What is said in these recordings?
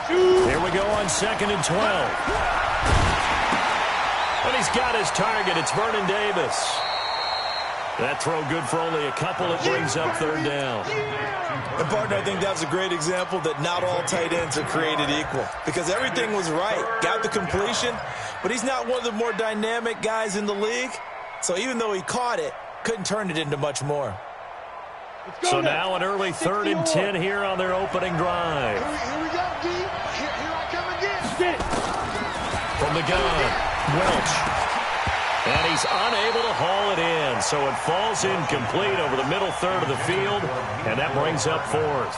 Here we go on 2nd and 12. And he's got his target. It's Vernon Davis. That throw good for only a couple. It brings up 3rd down. And, partner, I think that's a great example that not all tight ends are created equal. Because everything was right. Got the completion, but he's not one of the more dynamic guys in the league. So even though he caught it, couldn't turn it into much more. So now an early 3rd and 10 here on their opening drive. Here we go, D. Here I come again. From the gun, Welch. And he's unable to haul it in, so it falls incomplete over the middle third of the field, and that brings up 4th.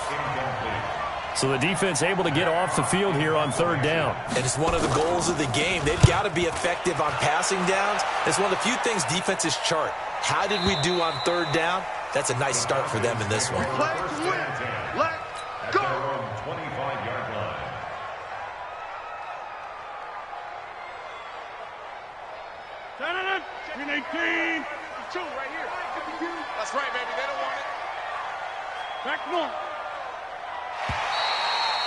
So the defense able to get off the field here on 3rd down. And it's one of the goals of the game. They've got to be effective on passing downs. It's one of the few things defenses chart. How did we do on 3rd down? That's a nice start for them in this one. Let's win. Let's go. 25-yard line. Second 18. 2 right here. That's right, baby. They don't want it. Back 1.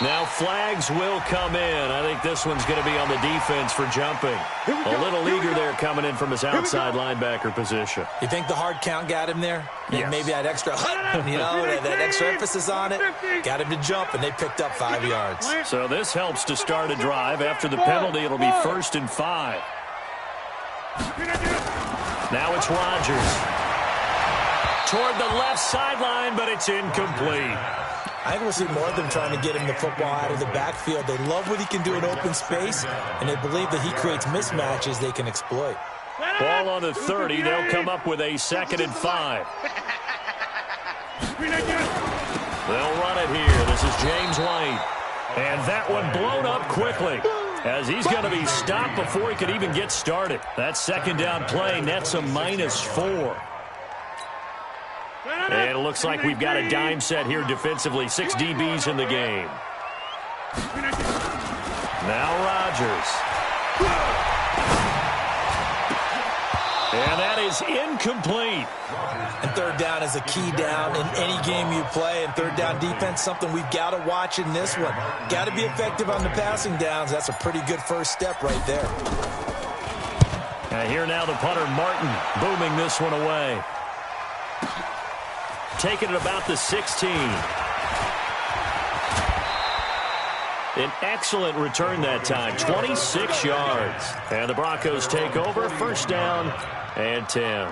Now flags will come in. I think this one's going to be on the defense for jumping. A little eager there coming in from his outside linebacker position. You think the hard count got him there? Yes. Maybe that extra, that extra emphasis on it got him to jump, and they picked up 5 yards. So this helps to start a drive. After the penalty, it'll be 1st and 5. Now it's Rodgers. Toward the left sideline, but it's incomplete. I think we'll see more of them trying to get him the football out of the backfield. They love what he can do in open space, and they believe that he creates mismatches they can exploit. Ball on the 30. They'll come up with a 2nd and 5. They'll run it here. This is James White. And that one blown up quickly, as he's going to be stopped before he could even get started. That 2nd down play nets a -4. And it looks like we've got a dime set here defensively. 6 DBs in the game. Now Rodgers. And that is incomplete. And 3rd down is a key down in any game you play. And 3rd down defense, something we've got to watch in this one. Got to be effective on the passing downs. That's a pretty good first step right there. And here now the punter, Martin, booming this one away. Taking it about the 16. An excellent return that time, 26 yards. And the Broncos take over, 1st down and 10.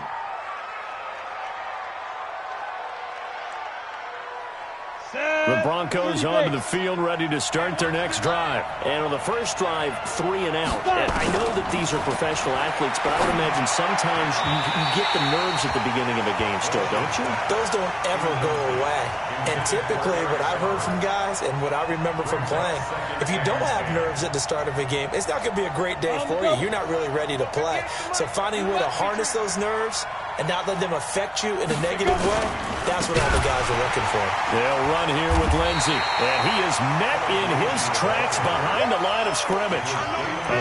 The Broncos onto the field, ready to start their next drive. And on the first drive, 3 and out. And I know that these are professional athletes, but I would imagine sometimes you get the nerves at the beginning of a game still, don't you? Those don't ever go away. And typically what I've heard from guys and what I remember from playing, if you don't have nerves at the start of a game, it's not going to be a great day for you. You're not really ready to play. So finding a way to harness those nerves and not let them affect you in a negative way, that's what all the guys are looking for. They'll run here with Lindsey, and he is met in his tracks behind the line of scrimmage.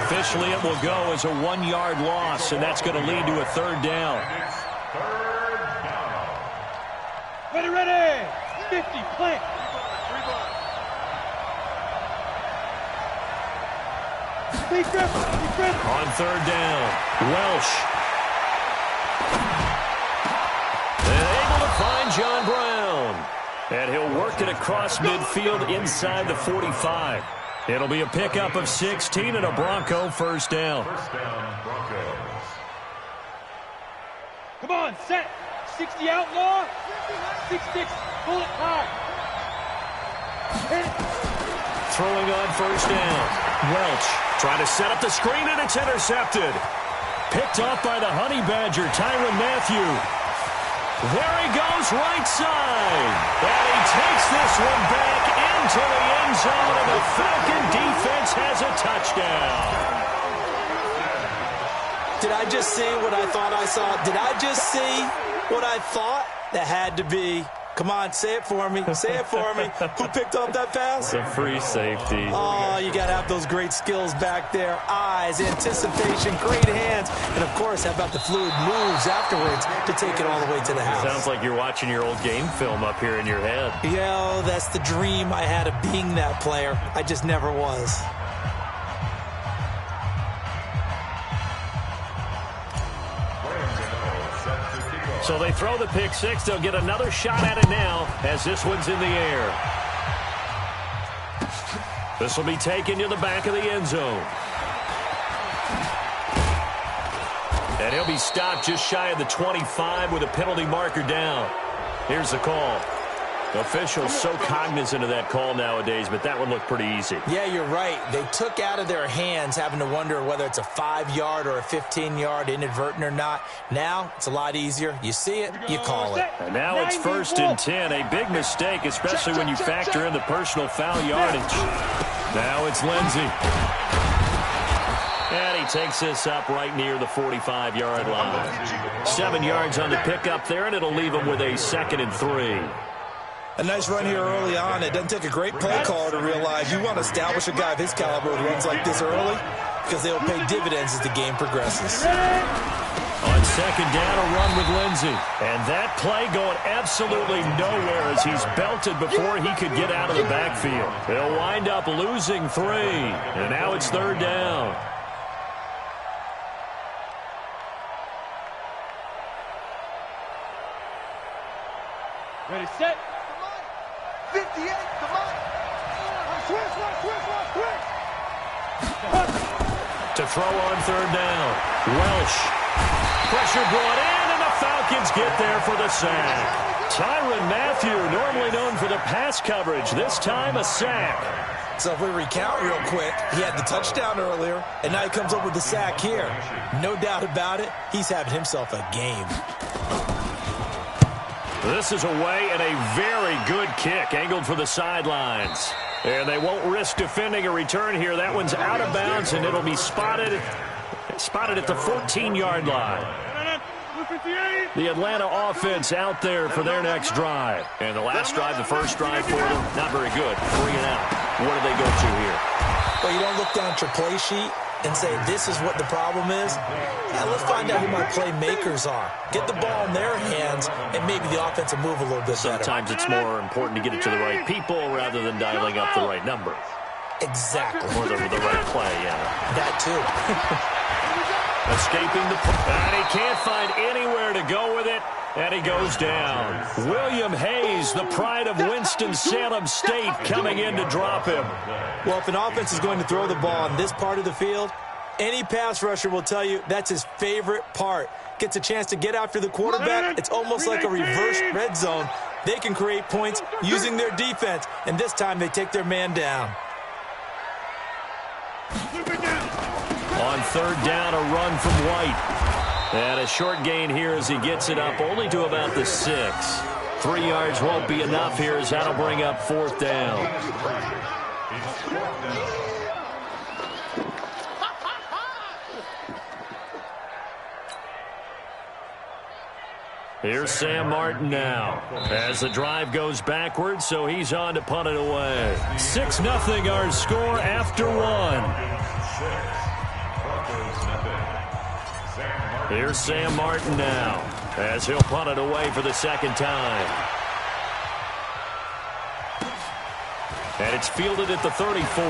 Officially, it will go as a 1-yard loss, and that's going to lead to a 3rd down. Ready. 50, plant. On 3rd down, Welsh. And able to find John Brown. And he'll work it across midfield inside the 45. It'll be a pickup of 16 and a Bronco 1st down. Come on, set. 60 outlaw. 6-6, pull it high. Throwing on 1st down. Welch trying to set up the screen, and it's intercepted. Picked off by the Honey Badger, Tyrann Mathieu. There he goes, right side. And he takes this one back into the end zone, and the Falcon defense has a touchdown. Did I just see what I thought I saw? Did I just see what I thought? That had to be Come on, say it for me. Say it for me. Who picked up that pass? The free safety. Oh, you got to have those great skills back there. Eyes, anticipation, great hands. And, of course, how about the fluid moves afterwards to take it all the way to the house? Sounds like you're watching your old game film up here in your head. Yo, that's the dream I had of being that player. I just never was. So they throw the pick six. They'll get another shot at it now as this one's in the air. This will be taken to the back of the end zone. And he'll be stopped just shy of the 25 with a penalty marker down. Here's the call. Officials so cognizant of that call nowadays, but that one looked pretty easy. Yeah, you're right. They took out of their hands having to wonder whether it's a 5-yard or a 15-yard inadvertent or not. Now, it's a lot easier. You see it, you call it. And now it's 1st and 10. A big mistake, especially when you factor in the personal foul yardage. Now it's Lindsey. And he takes this up right near the 45-yard line. 7 yards on the pickup there, and it'll leave him with a 2nd and 3. A nice run here early on. It doesn't take a great play caller to realize you want to establish a guy of his caliber who runs like this early because they'll pay dividends as the game progresses. On 2nd down, a run with Lindsey. And that play going absolutely nowhere as he's belted before he could get out of the backfield. They'll wind up losing 3. And now it's 3rd down. Ready, set. 58, come on. Switch. To throw on 3rd down. Welch. Pressure brought in, and the Falcons get there for the sack. Tyrann Mathieu, normally known for the pass coverage, this time a sack. So if we recount real quick, he had the touchdown earlier, and now he comes up with the sack here. No doubt about it, he's having himself a game. This is away and a very good kick angled for the sidelines. And they won't risk defending a return here. That one's out of bounds, and it'll be spotted at the 14-yard line. The Atlanta offense out there for their next drive. And the last drive, the first drive for them, not very good. 3 and out. What do they go to here? Well, you don't look down at your play sheet and say, this is what the problem is. Yeah, let's find out who my playmakers are. Get the ball in their hands, and maybe the offense will move a little bit better. Sometimes it's more important to get it to the right people rather than dialing up the right number. Exactly. Or the right play, yeah. That too. Escaping the... And he can't find anywhere to go with it, and he goes down. William Hayes, the pride of Winston-Salem State, coming in to drop him. Well, if an offense is going to throw the ball on this part of the field, any pass rusher will tell you that's his favorite part. Gets a chance to get after the quarterback. It's almost like a reverse red zone. They can create points using their defense, and this time they take their man down. On 3rd down, a run from White. And a short gain here as he gets it up only to about the 6. 3 yards won't be enough here as that'll bring up 4th down. Here's Sam Martin now as the drive goes backwards, so he's on to punt it away. 6-0 our score after 1. Here's Sam Martin now as he'll punt it away for the 2nd time. And it's fielded at the 34.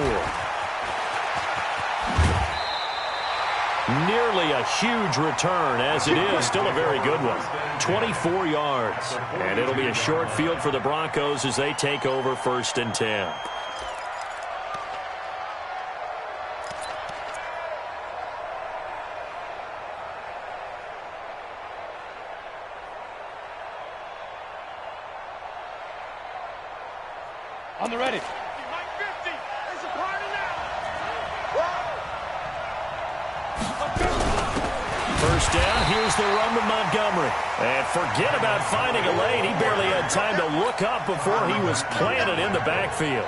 Nearly a huge return, as it is still a very good one. 24 yards. And it'll be a short field for the Broncos as they take over 1st and 10. On the ready. First down, here's the run to Montgomery. And forget about finding a lane. He barely had time to look up before he was planted in the backfield.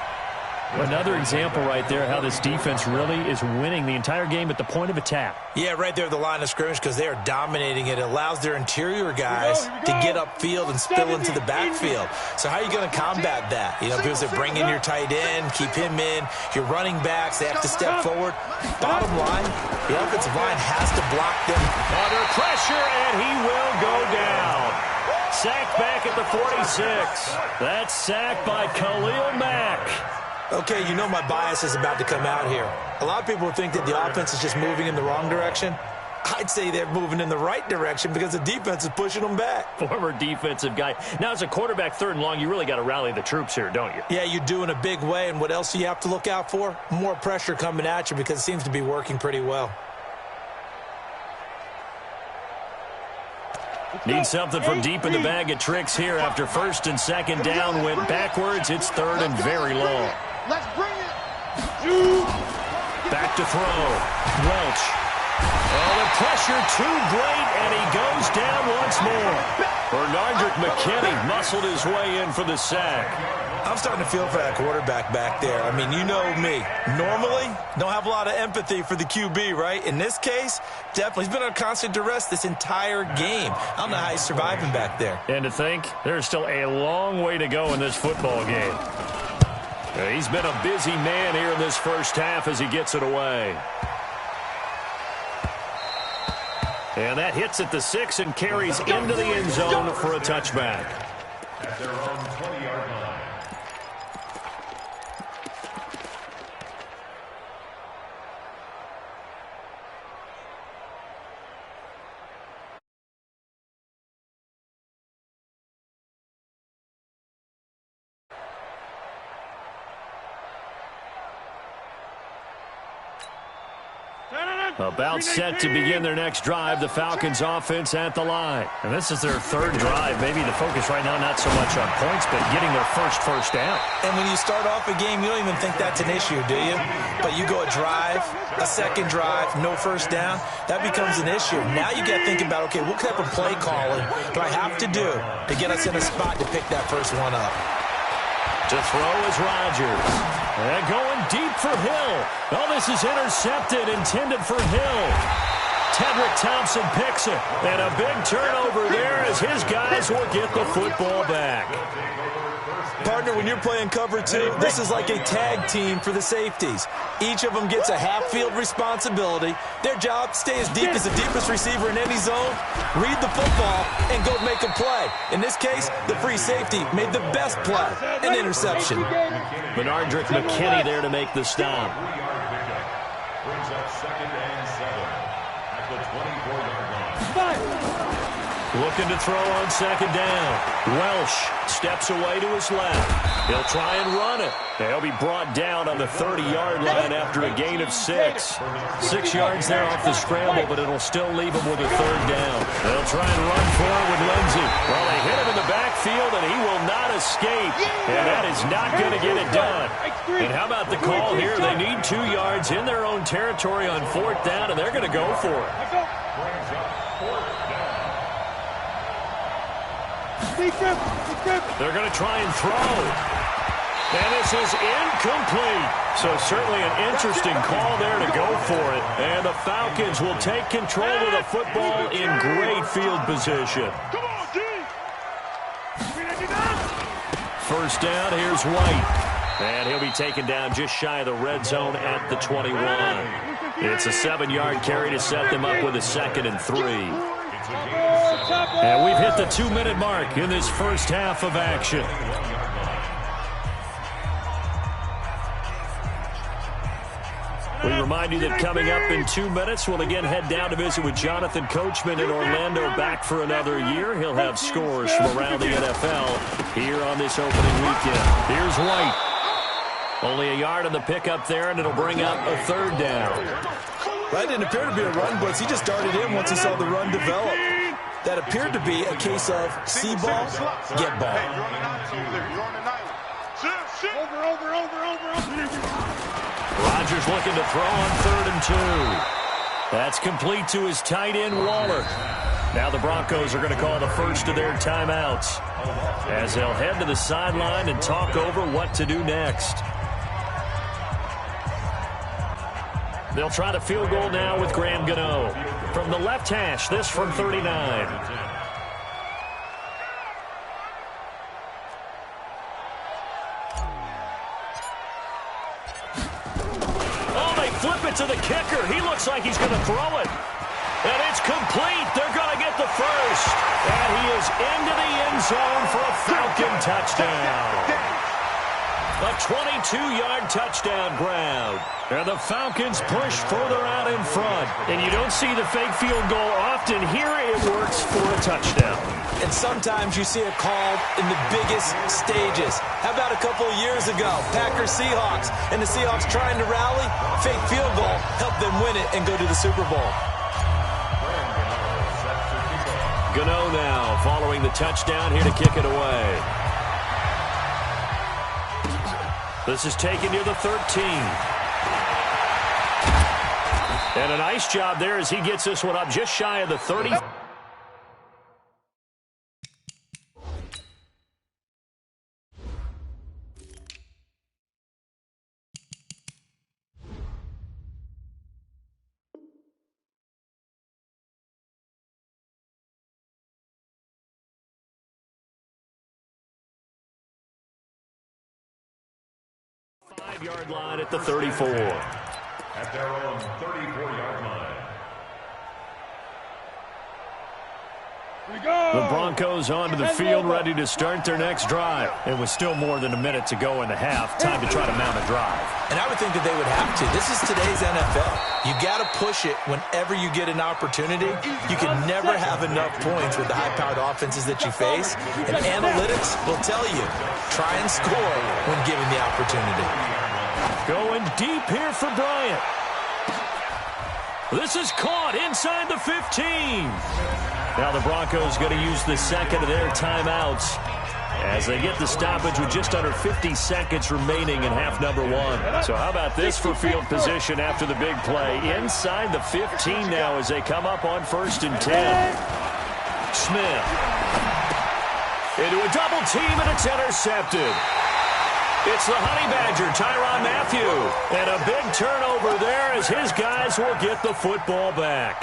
Another example right there how this defense really is winning the entire game at the point of attack. Yeah, right there at the line of scrimmage because they are dominating it. It allows their interior guys to get upfield and spill into the backfield. So how are you going to combat that? You know, people say bring in your tight end, keep him in. Your running backs, they have to step forward. Bottom line, the offensive line has to block them. Under pressure, and he will go down. Sacked back at the 46. That's sacked by Khalil Mack. Okay, you know my bias is about to come out here. A lot of people think that the offense is just moving in the wrong direction. I'd say they're moving in the right direction because the defense is pushing them back. Former defensive guy. Now, as a quarterback, 3rd and long, you really got to rally the troops here, don't you? Yeah, you do in a big way. And what else do you have to look out for? More pressure coming at you because it seems to be working pretty well. Need something from deep in the bag of tricks here after 1st and 2nd down went backwards. It's 3rd and very long. Let's bring it. Back to throw. Welch. Oh, the pressure too great, and he goes down once more. Bernardrick McKinney muscled his way in for the sack. I'm starting to feel for that quarterback back there. I mean, you know me. Normally, don't have a lot of empathy for the QB, right? In this case, definitely. He's been under constant duress this entire game. I don't know how he's surviving back there. And to think, there's still a long way to go in this football game. He's been a busy man here in this first half as he gets it away. And that hits at the 6 and carries into the end zone for a touchback. At their own 20-yard line. About set to begin their next drive, the Falcons offense at the line. And this is their 3rd drive. Maybe the focus right now not so much on points, but getting their first down. And when you start off a game, you don't even think that's an issue, do you? But you go a drive, a 2nd drive, no first down, that becomes an issue. Now you got to think about, okay, what type of play calling do I have to do to get us in a spot to pick that first one up? To throw is Rodgers. And going deep for Hill. Oh, this is intercepted, intended for Hill. Tedrick Thompson picks it. And a big turnover there as his guys will get the football back. Partner, when you're playing cover 2, this is like a tag team for the safeties. Each of them gets a half-field responsibility. Their job, stay as deep as the deepest receiver in any zone, read the football, and go make a play. In this case, the free safety made the best play, an interception. Bernardrick McKinney there to make the stop. Brings up 2nd and 7 at the 24-yard line. Looking to throw on 2nd down. Welsh steps away to his left. He'll try and run it. They'll be brought down on the 30-yard line after a gain of 6. 6 yards there off the scramble, but it'll still leave him with a 3rd down. They'll try and run for it with Lindsey. Well, they hit him in the backfield, and he will not escape. And that is not going to get it done. And how about the call here? They need 2 yards in their own territory on 4th down, and they're going to go for it. They're going to try and throw. And this is incomplete. So certainly an interesting call there to go for it. And the Falcons will take control of the football in great field position. First down, here's White. And he'll be taken down just shy of the red zone at the 21. It's a 7-yard carry to set them up with a 2nd and 3. And we've hit the 2-minute mark in this first half of action. We remind you that coming up in 2 minutes, we'll again head down to visit with Jonathan Coachman in Orlando, back for another year. He'll have scores from around the NFL here on this opening weekend. Here's White. Only a yard on the pickup there, and it'll bring up a 3rd down. That didn't appear to be a run blitz. He just darted in once he saw the run develop. That appeared to be a case of see ball, get ball. Rodgers looking to throw on 3rd and 2. That's complete to his tight end, Waller. Now the Broncos are going to call the first of their timeouts as they'll head to the sideline and talk over what to do next. They'll try the field goal now with Graham Gano. From the left hash, this from 39. Flip it to the kicker. He looks like he's going to throw it. And it's complete. They're going to get the first. And he is into the end zone for a Falcon touchdown. A 22-yard touchdown grab. And the Falcons push further out in front. And you don't see the fake field goal often. Here it works for a touchdown. And sometimes you see it called in the biggest stages. How about a couple of years ago, Packers-Seahawks, and the Seahawks trying to rally, fake field goal, help them win it and go to the Super Bowl. Gano now following the touchdown here to kick it away. This is taken near the 13. And a nice job there as he gets this one up just shy of the 30. Five-yard line at the 34. At their own 34-yard line. The Broncos onto the field, ready to start their next drive. And with still more than a minute to go in the half, time to try to mount a drive. And I would think that they would have to. This is today's NFL. You got to push it whenever you get an opportunity. You can never have enough points with the high-powered offenses that you face. And analytics will tell you, try and score when given the opportunity. Going deep here for Bryant. This is caught inside the 15. Now the Broncos going to use the second of their timeouts as they get the stoppage with just under 50 seconds remaining in half number one. So how about this for field position after the big play? Inside the 15 now as they come up on 1st and 10. Smith into a double team, and it's intercepted. It's the Honey Badger, Tyrann Mathieu. And a big turnover there as his guys will get the football back.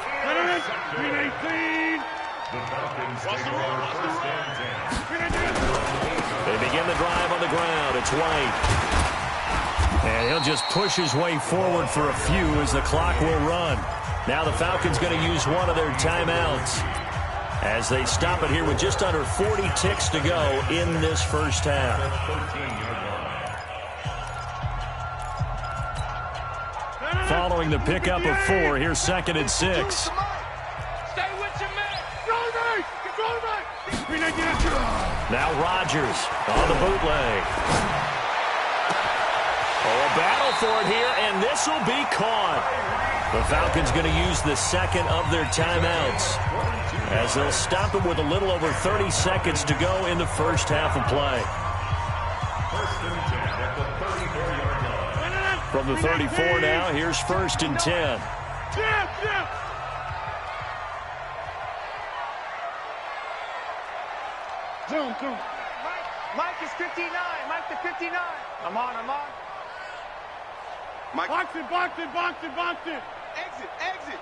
They begin the drive on the ground. It's White. And he'll just push his way forward for a few as the clock will run. Now the Falcons going to use one of their timeouts as they stop it here with just under 40 ticks to go in this first half. Following the pickup of 4, here's 2nd and 6. Stay with your man. Control right. Now Rodgers on the bootleg. Oh, a battle for it here, and this will be caught. The Falcons going to use the second of their timeouts as they'll stop it with a little over 30 seconds to go in the first half of play. From the 34 now, here's 1st and 10. Zoom. Mike is 59. Mike to 59. I'm on. Mike. Box it. Exit.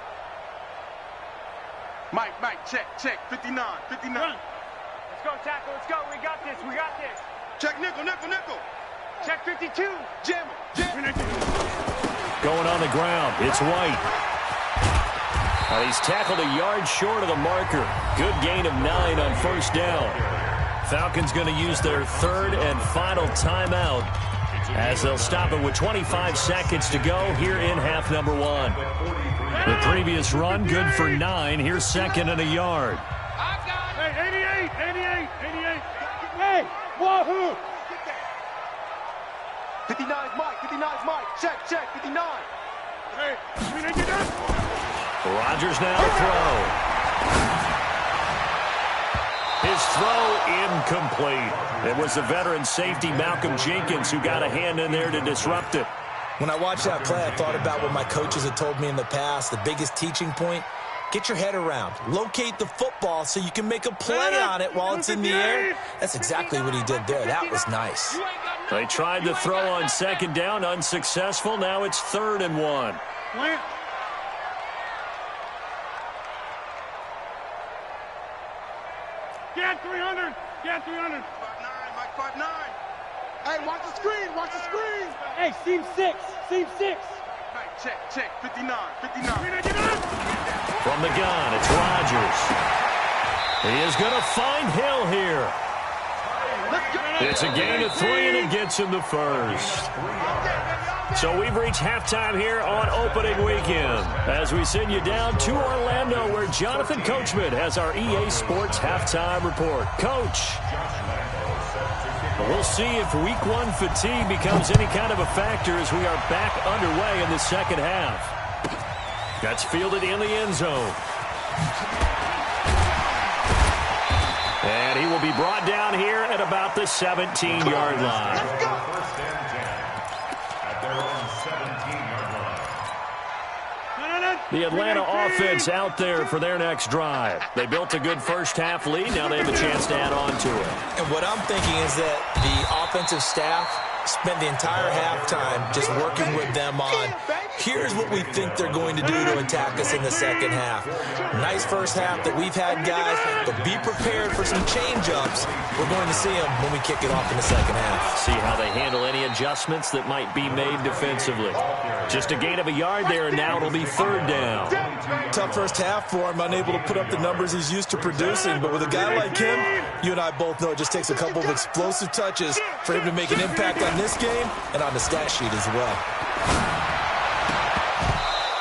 Mike, check. 59. Run. Let's go, tackle. Let's go. We got this. Check nickel. Check 52. Jam it. Going on the ground, it's White. He's tackled a yard short of the marker. Good gain of 9 on 1st down. Falcons going to use their 3rd and final timeout as they'll stop it with 25 seconds to go here in half number 1. The previous run, good for 9. Here's 2nd and a yard. Hey, 88. Hey, wahoo! 59's Mike. Check, 59. Hey, we didn't get that. Rodgers now to throw. His throw incomplete. It was the veteran safety Malcolm Jenkins who got a hand in there to disrupt it. When I watched that play, I thought about what my coaches had told me in the past. The biggest teaching point, get your head around. Locate the football so you can make a play on it while it's in the air. That's exactly what he did there. That was nice. They tried to throw on second down, unsuccessful. Now it's 3rd and 1. Plant. Get 300. Get 300. 5'9", Mike, 5'9". Hey, watch the screen. Watch the screen. Hey, seam 6. Seam 6. Hey, check. 59. 59. From the gun, it's Rodgers. He is going to find Hill here. It's a gain of 3, and it gets him the first. So we've reached halftime here on opening weekend as we send you down to Orlando where Jonathan Coachman has our EA Sports halftime report. Coach, we'll see if week 1 fatigue becomes any kind of a factor as we are back underway in the second half. That's fielded in the end zone. And he will be brought down here at about the 17-yard line. The Atlanta offense out there for their next drive. They built a good first-half lead. Now they have a chance to add on to it. And what I'm thinking is that the offensive staff spent the entire halftime just working with them on, here's what we think they're going to do to attack us in the second half. Nice first half that we've had, guys, but be prepared for some change-ups. We're going to see them when we kick it off in the second half. See how they handle any adjustments that might be made defensively. Just a gain of a yard there, and now it'll be 3rd down. Tough first half for him, unable to put up the numbers he's used to producing, but with a guy like him, you and I both know it just takes a couple of explosive touches for him to make an impact on this game and on the stat sheet as well.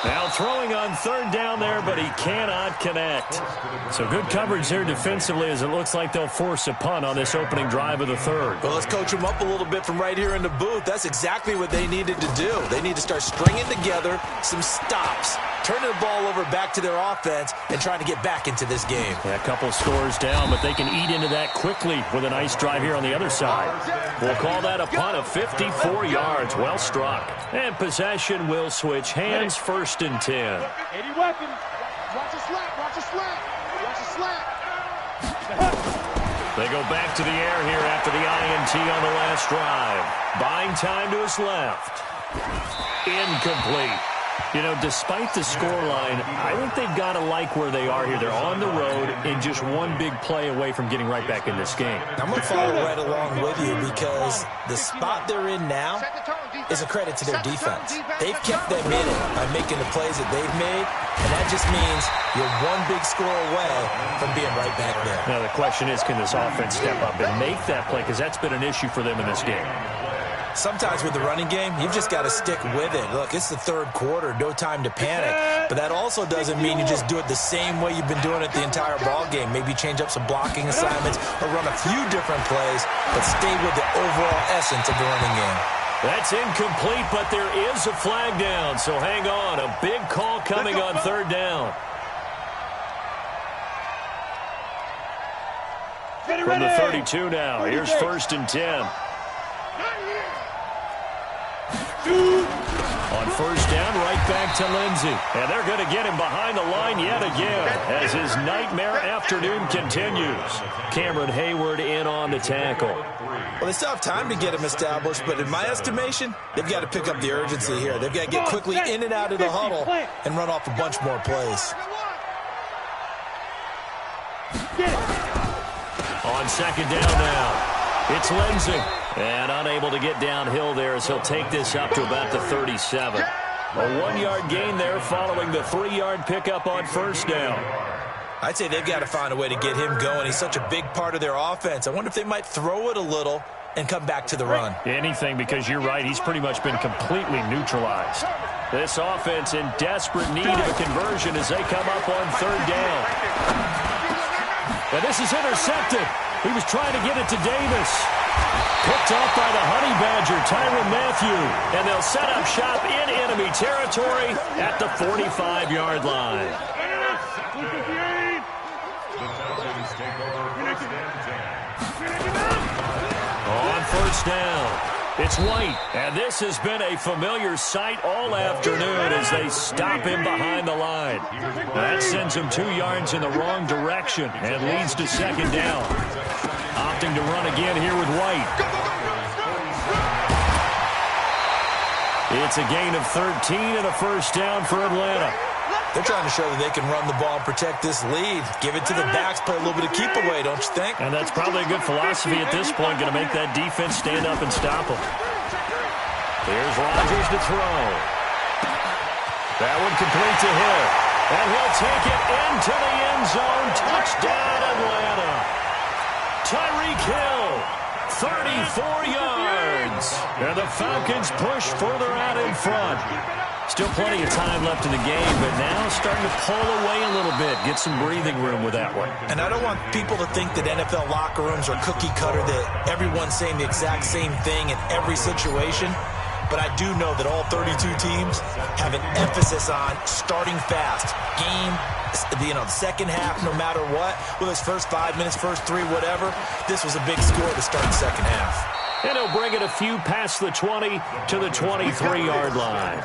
Now throwing on 3rd down there, but he cannot connect. So good coverage there defensively as it looks like they'll force a punt on this opening drive of the 3rd. Well, let's coach them up a little bit from right here in the booth. That's exactly what they needed to do. They need to start stringing together some stops, turning the ball over back to their offense, and trying to get back into this game. Yeah, a couple scores down, but they can eat into that quickly with a nice drive here on the other side. We'll call that a punt of 54 yards. Well struck. And possession will switch hands. 1st and 10. 80 weapons. Watch a slap. Watch a slap. Watch a slap. They go back to the air here after the INT on the last drive. Buying time to his left. Incomplete. You know, despite the scoreline, I think they've got to like where they are here. They're on the road and just one big play away from getting right back in this game. I'm going to follow right along with you because the spot they're in now is a credit to their defense. They've kept them in it by making the plays that they've made, and that just means you're one big score away from being right back there. Now, the question is, can this offense step up and make that play? Because that's been an issue for them in this game. Sometimes with the running game, you've just got to stick with it. Look, it's the 3rd quarter, no time to panic. But that also doesn't mean you just do it the same way you've been doing it the entire ball game. Maybe change up some blocking assignments or run a few different plays, but stay with the overall essence of the running game. That's incomplete, but there is a flag down, so hang on. A big call coming on 3rd down. From the 32 now, here's 1st and 10. On 1st down, right back to Lindsey. And they're going to get him behind the line yet again as his nightmare afternoon continues. Cameron Hayward in on the tackle. Well, they still have time to get him established, but in my estimation, they've got to pick up the urgency here. They've got to get quickly in and out of the huddle and run off a bunch more plays. On 2nd down now, it's Lindsey. And unable to get downhill there as he'll take this up to about the 37. A 1-yard gain there following the 3-yard pickup on 1st down. I'd say they've got to find a way to get him going. He's such a big part of their offense. I wonder if they might throw it a little and come back to the run. Anything, because you're right, he's pretty much been completely neutralized. This offense in desperate need of a conversion as they come up on 3rd down. And this is intercepted. He was trying to get it to Davis. Picked off by the Honey Badger, Tyrann Mathieu. And they'll set up shop in enemy territory at the 45-yard line. On 1st down, it's White. And this has been a familiar sight all afternoon as they stop him behind the line. That sends him 2 yards in the wrong direction and leads to 2nd down. Opting to run again here with White. It's a gain of 13 and a first down for Atlanta. They're trying to show that they can run the ball and protect this lead. Give it to the backs, play a little bit of keep away, don't you think? And that's probably a good philosophy at this point, going to make that defense stand up and stop them. Here's Rodgers to throw. That one complete to him. And he'll take it into the end zone. Touchdown, Atlanta. Tyreek Hill, 34 yards. And the Falcons push further out in front. Still plenty of time left in the game, but now starting to pull away a little bit. Get some breathing room with that one. And I don't want people to think that NFL locker rooms are cookie cutter, that everyone's saying the exact same thing in every situation. But I do know that all 32 teams have an emphasis on starting fast. Game, the second half, no matter what. Whether it's first 5 minutes, first 3, whatever. This was a big score to start the second half. And he'll bring it a few past the 20 to the 23-yard line.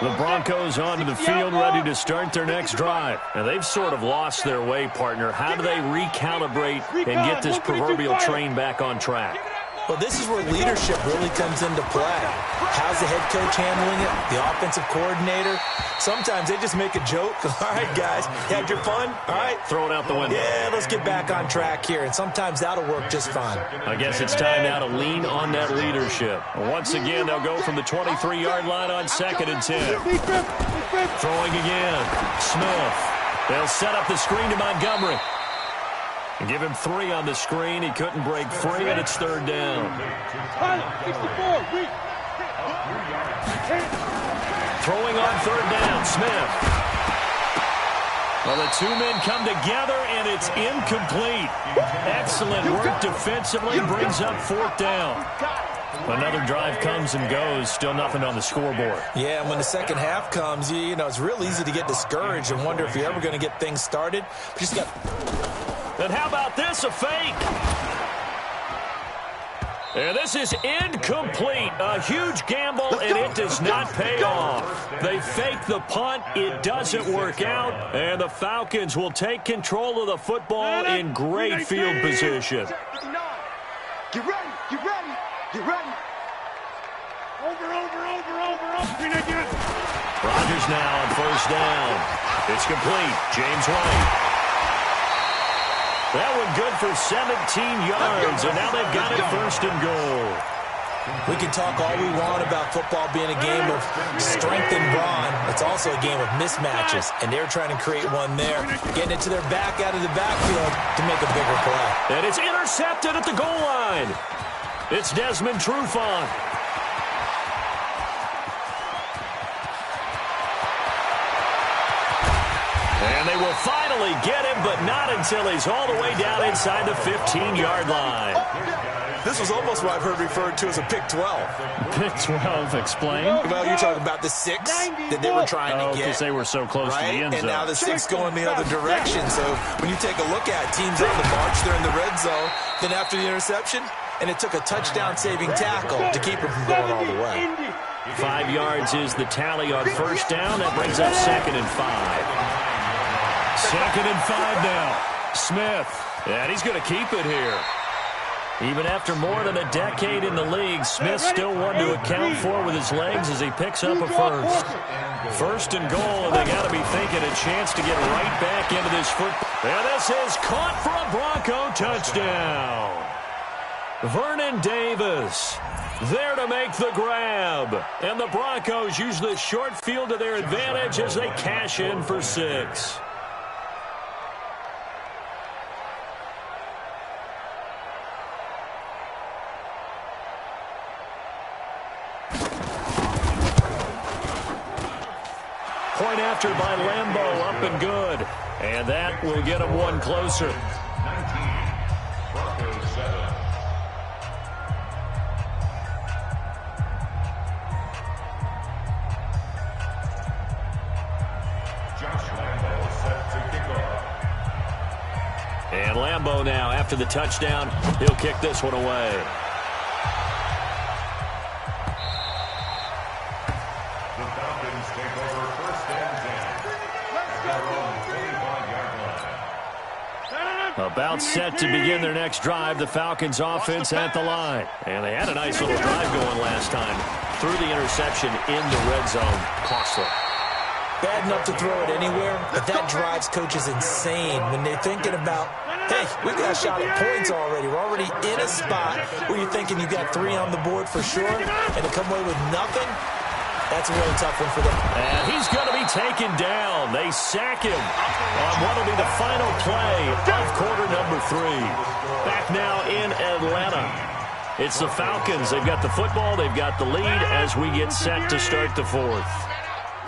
The Broncos onto the field, ready to start their next drive. And they've sort of lost their way, partner. How do they recalibrate and get this proverbial train back on track? Well, this is where leadership really comes into play. How's the head coach handling it? The offensive coordinator? Sometimes they just make a joke. All right, guys, you had your fun? All right. Throw it out the window. Yeah, let's get back on track here. And sometimes that'll work just fine. I guess it's time now to lean on that leadership. Once again, they'll go from the 23-yard line on 2nd and 10. Throwing again. Smith. They'll set up the screen to Montgomery. Give him 3 on the screen. He couldn't break free, and it's 3rd down. Throwing on 3rd down, Smith. Well, the 2 men come together, and it's incomplete. Excellent work defensively, brings up 4th down. Another drive comes and goes, still nothing on the scoreboard. Yeah, and when the second half comes, you know, it's real easy to get discouraged and wonder if you're ever going to get things started. But you just got... And how about this, a fake? And this is incomplete. A huge gamble, and it does not pay off. They fake the punt. It doesn't work out. And the Falcons will take control of the football in great field position. Get ready, get ready, get ready. Over. Rodgers now on 1st down. It's complete. James White. That one good for 17 yards, and now they've got it 1st and goal. We can talk all we want about football being a game of strength and brawn. It's also a game of mismatches, and they're trying to create one there, getting it to their back out of the backfield to make a bigger play. And it's intercepted at the goal line. It's Desmond Trufant. And they will finally get him, but not until he's all the way down inside the 15-yard line. This was almost what I've heard referred to as a pick 12. Pick 12, explain. Well, you're talking about the 6 that they were trying to get. Because they were so close to the end zone. And now the 6 going the other direction. So when you take a look at teams on the march, they're in the red zone. Then after the interception, and it took a touchdown-saving tackle to keep him from going all the way. 5 yards is the tally on 1st down. That brings up 2nd and 5. 2nd and 5 now. Smith. And he's going to keep it here. Even after more than a decade in the league, Smith still one to account for with his legs as he picks up a 1st. 1st and goal, and they got to be thinking a chance to get right back into this football. And this is caught for a Bronco touchdown. Vernon Davis there to make the grab. And the Broncos use the short field to their advantage as they cash in for 6. Point after by Lambeau, up and good. And that will get him one closer. 19, Broncos 7. Josh Lambeau set to kick off. And Lambeau now, after the touchdown, he'll kick this one away. The Falcons take over 1st and 10. Their own 25-yard line. About set to begin their next drive, the Falcons offense at the line. And they had a nice little drive going last time. Threw the interception in the red zone. Costly. Bad enough to throw it anywhere, but that drives coaches insane when they're thinking about, hey, we got a shot at points already. We're already in a spot where you're thinking you got 3 on the board for sure, and to come away with nothing, that's a really tough one for them. And he's going to be taken down. They sack him on what will be the final play of quarter number 3. Back now in Atlanta. It's the Falcons. They've got the football. They've got the lead as we get set to start the 4th.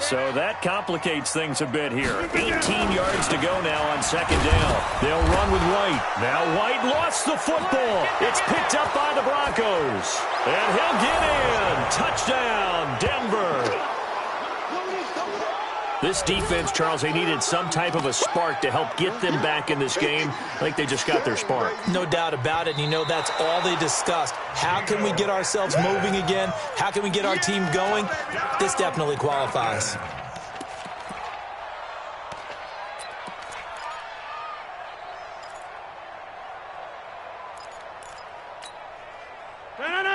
So that complicates things a bit here. 18 yards to go now on 2nd down. They'll run with White. Now White lost the football. It's picked up by the Broncos. And he'll get in. Touchdown, Denver. This defense, Charles, they needed some type of a spark to help get them back in this game. I think they just got their spark. No doubt about it. And you know that's all they discussed. How can we get ourselves moving again? How can we get our team going? This definitely qualifies.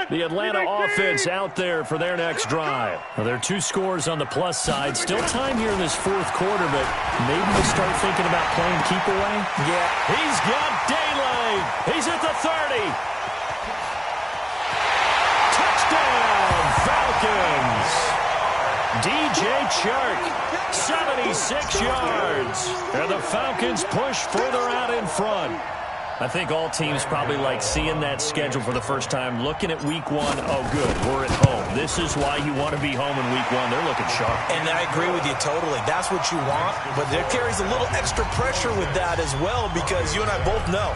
The Atlanta offense out there for their next drive. Well, there are 2 scores on the plus side. Still time here in this 4th quarter, but maybe we start thinking about playing keep away. Yeah. He's got daylight. He's at the 30. Touchdown, Falcons. DJ Chark, 76 yards. And the Falcons push further out in front. I think all teams probably like seeing that schedule for the first time, looking at week 1. Oh, good, we're at home. This is why you want to be home in week 1. They're looking sharp. And I agree with you totally. That's what you want, but there carries a little extra pressure with that as well because you and I both know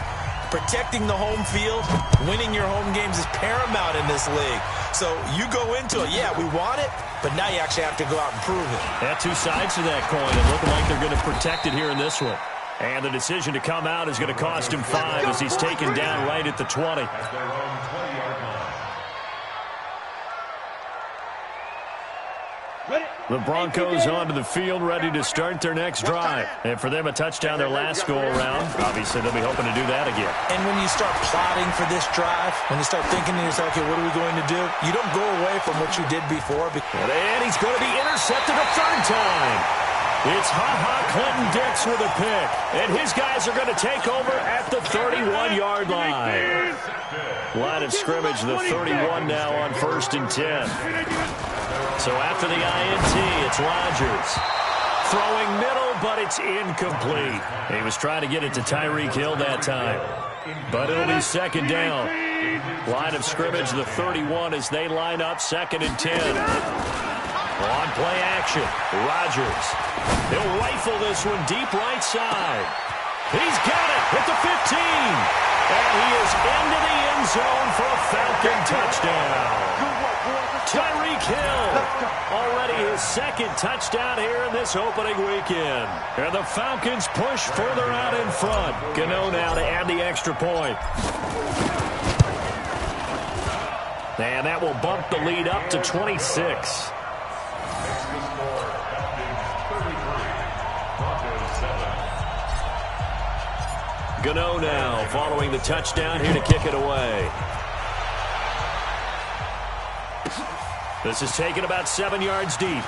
protecting the home field, winning your home games is paramount in this league. So you go into it, yeah, we want it, but now you actually have to go out and prove it. That 2 sides to that coin, and looking like they're going to protect it here in this one. And the decision to come out is going to cost him 5 as he's taken down right at the 20. The Broncos onto the field, ready to start their next drive. And for them, a touchdown their last go-around. Obviously, they'll be hoping to do that again. And when you start plotting for this drive, when you start thinking to yourself, okay, what are we going to do? You don't go away from what you did before. And he's going to be intercepted a 3rd time. It's Ha-Ha Clinton-Dix with a pick. And his guys are going to take over at the 31-yard line. Line of scrimmage, the 31 now on 1st and 10. So after the INT, it's Rodgers. Throwing middle, but it's incomplete. He was trying to get it to Tyreek Hill that time. But it'll be 2nd down. Line of scrimmage, the 31 as they line up 2nd and 10. On play action, Rodgers. He'll rifle this one deep right side. He's got it at the 15. And he is into the end zone for a Falcon touchdown. Tyreek Hill, already his 2nd touchdown here in this opening weekend. And the Falcons push further out in front. Gano now to add the extra point. And that will bump the lead up to 26. Gano now following the touchdown here to kick it away. This is taken about 7 yards deep.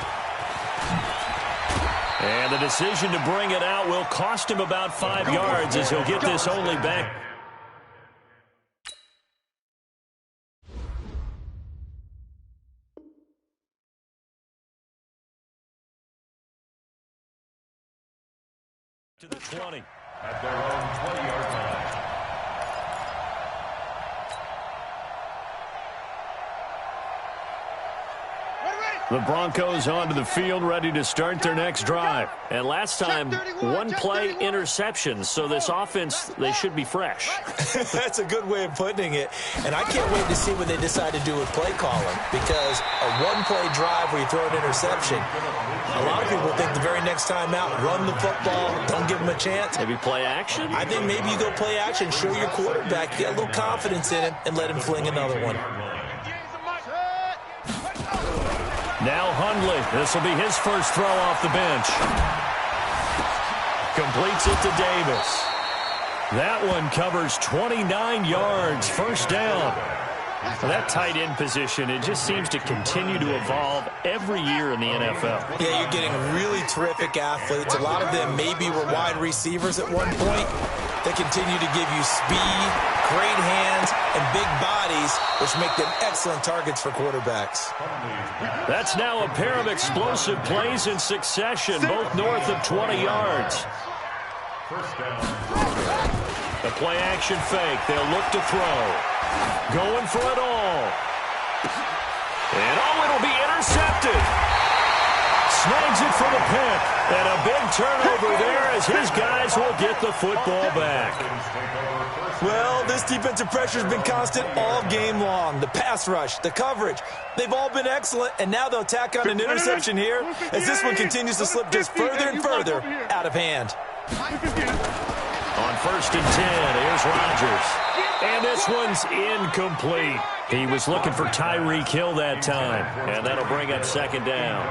And the decision to bring it out will cost him about 5 yards as he'll get this only back. To the 20. At their own 20-yard line. The Broncos onto the field, ready to start their next drive. And last time, 1-play interceptions, so this offense, they should be fresh. That's a good way of putting it. And I can't wait to see what they decide to do with play calling, because a 1-play drive where you throw an interception, a lot of people think the very next time out, run the football, don't give them a chance. Maybe play action? I think maybe you go play action, show your quarterback, get a little confidence in him, and let him fling another one. Now Hundley. This will be his first throw off the bench. Completes it to Davis. That one covers 29 yards, first down. That tight end position, it just seems to continue to evolve every year in the NFL. Yeah, you're getting really terrific athletes. A lot of them maybe were wide receivers at one point. They continue to give you speed, great hands, and big bodies, which make them excellent targets for quarterbacks. That's now a pair of explosive plays in succession, both north of 20 yards. The play-action fake. They'll look to throw. Going for it all. And it'll be intercepted. Snags it for the pick. And a big turnover there as his guys will get the football back. Well, this defensive pressure has been constant all game long. The pass rush, the coverage, they've all been excellent, and now they'll tack on an interception here as this one continues to slip just further and further out of hand. On 1st and 10, here's Rodgers. And this one's incomplete. He was looking for Tyreek Hill that time, and that'll bring up 2nd down.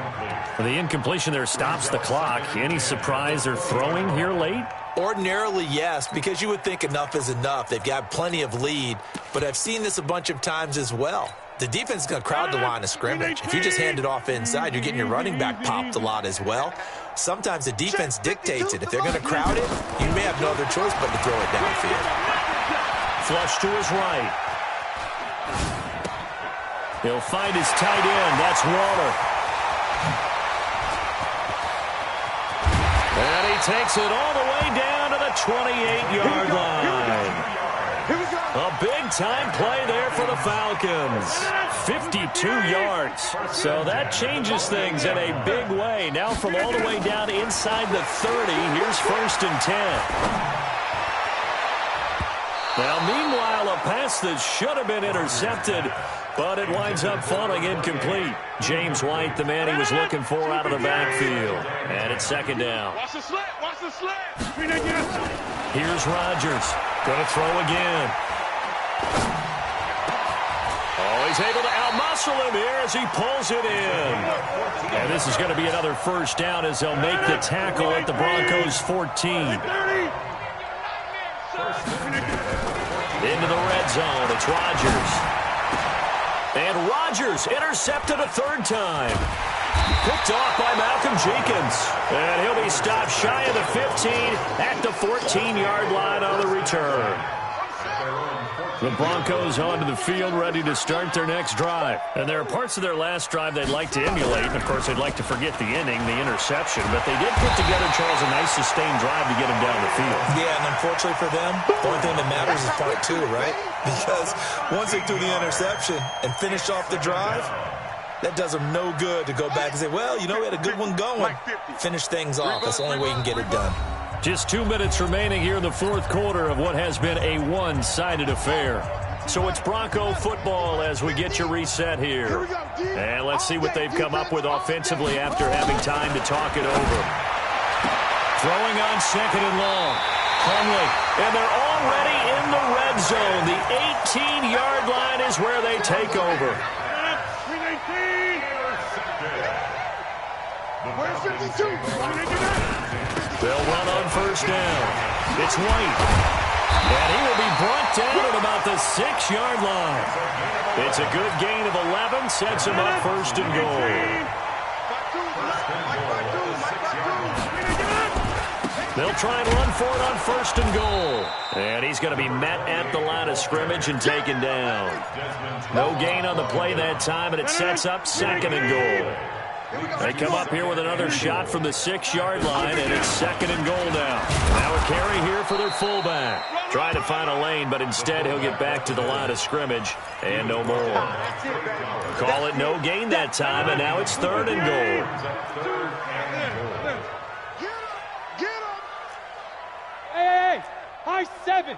The incompletion there stops the clock. Any surprise they're throwing here late? Ordinarily, yes, because you would think enough is enough. They've got plenty of lead, but I've seen this a bunch of times as well. The defense is going to crowd the line of scrimmage. If you just hand it off inside, you're getting your running back popped a lot as well. Sometimes the defense dictates it. If they're going to crowd it, you may have no other choice but to throw it downfield. Flush to his right. He'll find his tight end. That's Waller. And he takes it all the way down to the 28-yard line. A big-time play there for the Falcons. 52 yards. So that changes things in a big way. Now from all the way down inside the 30, here's 1st and 10. Now, meanwhile, a pass that should have been intercepted, but it winds up falling incomplete. James White, the man he was looking for out of the backfield. And it's 2nd down. Watch the slant. Watch the slant. Here's Rodgers. Going to throw again. Oh, he's able to outmuscle him here as he pulls it in. And this is going to be another 1st down as they'll make the tackle at the Broncos' 14. Into the red zone. It's Rodgers. And Rodgers intercepted a 3rd time. Picked off by Malcolm Jenkins. And he'll be stopped shy of the 15 at the 14-yard line on the return. The Broncos onto the field, ready to start their next drive. And there are parts of their last drive they'd like to emulate. And, of course, they'd like to forget the inning, the interception. But they did put together, Charles, a nice sustained drive to get them down the field. Yeah, and unfortunately for them, the only thing that matters is part 2, right? Because once they do the interception and finish off the drive, that does them no good to go back and say, well, you know, we had a good one going. Finish things off. That's the only way you can get it done. Just 2 minutes remaining here in the 4th quarter of what has been a one-sided affair. So it's Bronco football as we get you reset here. And let's see what they've come up with offensively after having time to talk it over. Throwing on 2nd and long. Hunley, and they're already in the red zone. The 18-yard line is where they take over. Where's 52? They'll run on 1st down. It's White. And he will be brought down at about the 6-yard line. It's a good gain of 11, sets him up 1st and goal. They'll try and run for it on 1st and goal. And he's going to be met at the line of scrimmage and taken down. No gain on the play that time, and it sets up 2nd and goal. They come up here with another shot from the 6-yard line, and it's 2nd and goal now. Now a carry here for their fullback. Trying to find a lane, but instead he'll get back to the line of scrimmage, and no more. Call it no gain that time, and now it's 3rd and goal. Hey, high 7.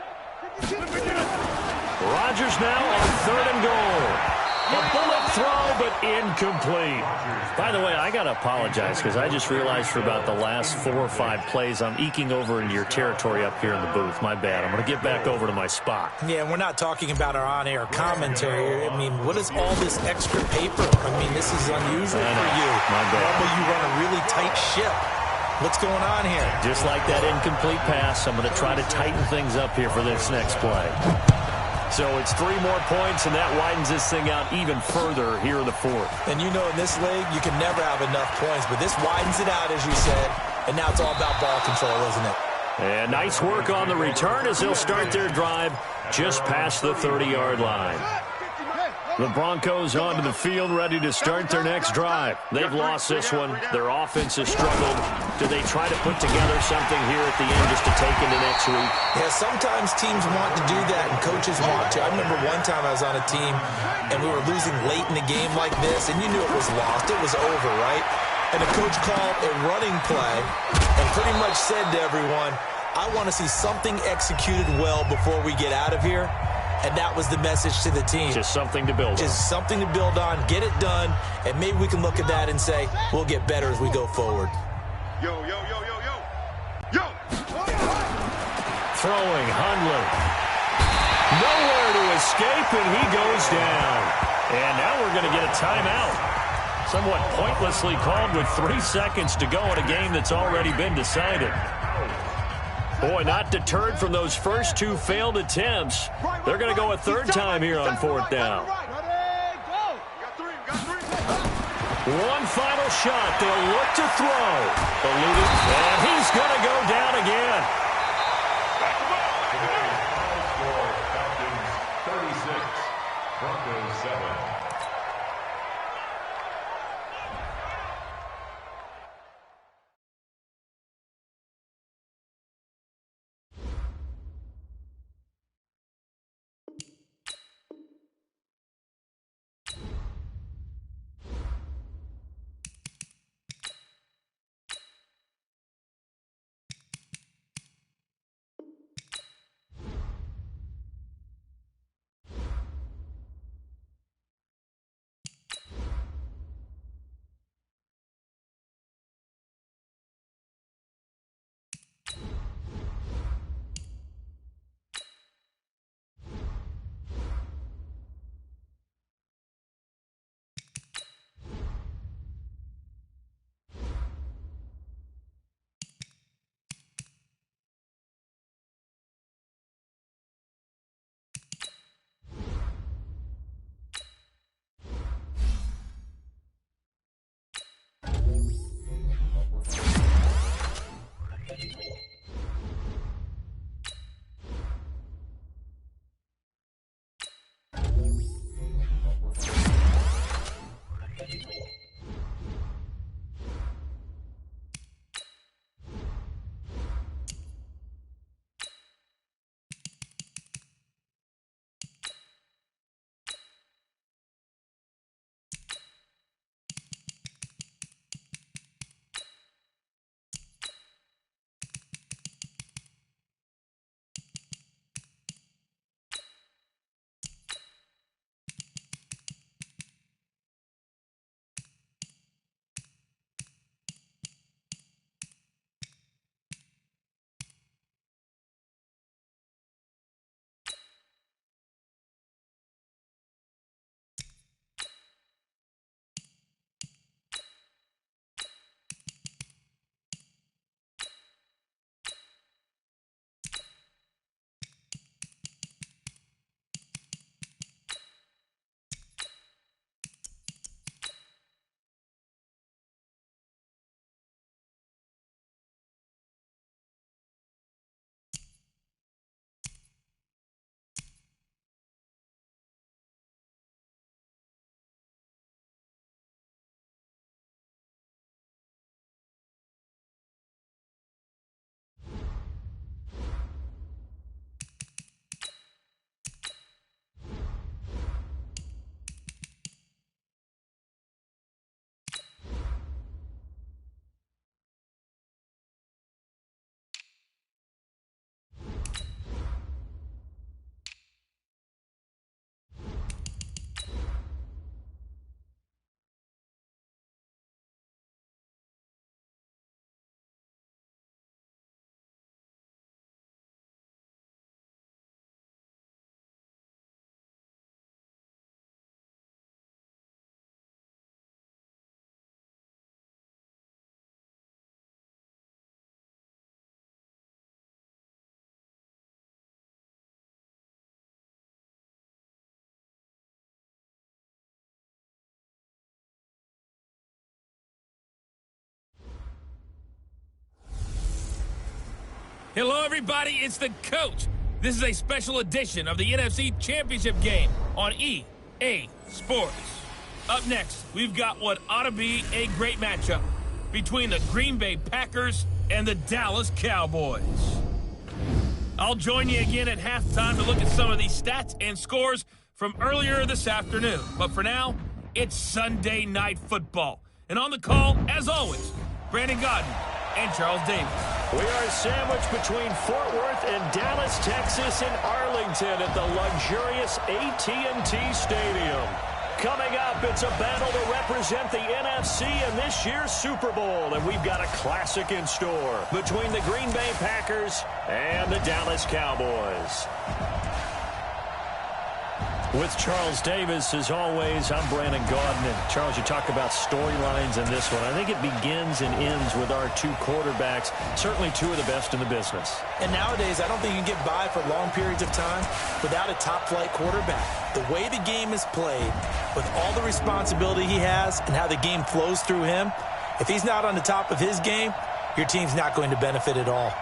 Rodgers now on 3rd and goal. A bullet throw, but incomplete. By the way, I got to apologize because I just realized for about the last 4 or 5 plays, I'm eking over into your territory up here in the booth. My bad. I'm going to get back over to my spot. Yeah, we're not talking about our on-air commentary. I mean, what is all this extra paper? I mean, this is unusual for you. My bad. Normally you run a really tight ship. What's going on here? Just like that incomplete pass, I'm going to try to tighten things up here for this next play. So it's 3 more points, and that widens this thing out even further here in the fourth. And you know, in this league, you can never have enough points, but this widens it out, as you said, and now it's all about ball control, isn't it? And nice work on the return as they'll start their drive just past the 30-yard line. The Broncos onto the field, ready to start their next drive. They've lost this one. Their offense has struggled. Do they try to put together something here at the end just to take into next week? Yeah, sometimes teams want to do that, and coaches want to. I remember one time I was on a team, and we were losing late in the game like this, and you knew it was lost. It was over, right? And the coach called a running play and pretty much said to everyone, I want to see something executed well before we get out of here. And that was the message to the team. Just something to build on. Just something to build on, get it done, and maybe we can look at that and say, we'll get better as we go forward. Yo, yo, yo, yo, yo. Yo! Throwing, Hundley. Nowhere to escape, and he goes down. And now we're going to get a timeout. Somewhat pointlessly called with 3 seconds to go in a game that's already been decided. Boy, not deterred from those first 2 failed attempts. They're going to go a third time here on 4th down. One final shot. They'll look to throw. And he's going to go down again. Falcons 36, Broncos 7. Hello, everybody. It's the coach. This is a special edition of the NFC Championship game on EA Sports. Up next, we've got what ought to be a great matchup between the Green Bay Packers and the Dallas Cowboys. I'll join you again at halftime to look at some of these stats and scores from earlier this afternoon. But for now, it's Sunday Night Football. And on the call, as always, Brandon Godden and Charles Davis. We are sandwiched between Fort Worth and Dallas, Texas, and Arlington at the luxurious AT&T Stadium. Coming up, it's a battle to represent the NFC in this year's Super Bowl, and we've got a classic in store between the Green Bay Packers and the Dallas Cowboys. With Charles Davis, as always, I'm Brandon Gaudin. And Charles, you talk about storylines in this one. I think it begins and ends with our two quarterbacks, certainly two of the best in the business. And nowadays, I don't think you can get by for long periods of time without a top-flight quarterback. The way the game is played, with all the responsibility he has and how the game flows through him, if he's not on the top of his game, your team's not going to benefit at all.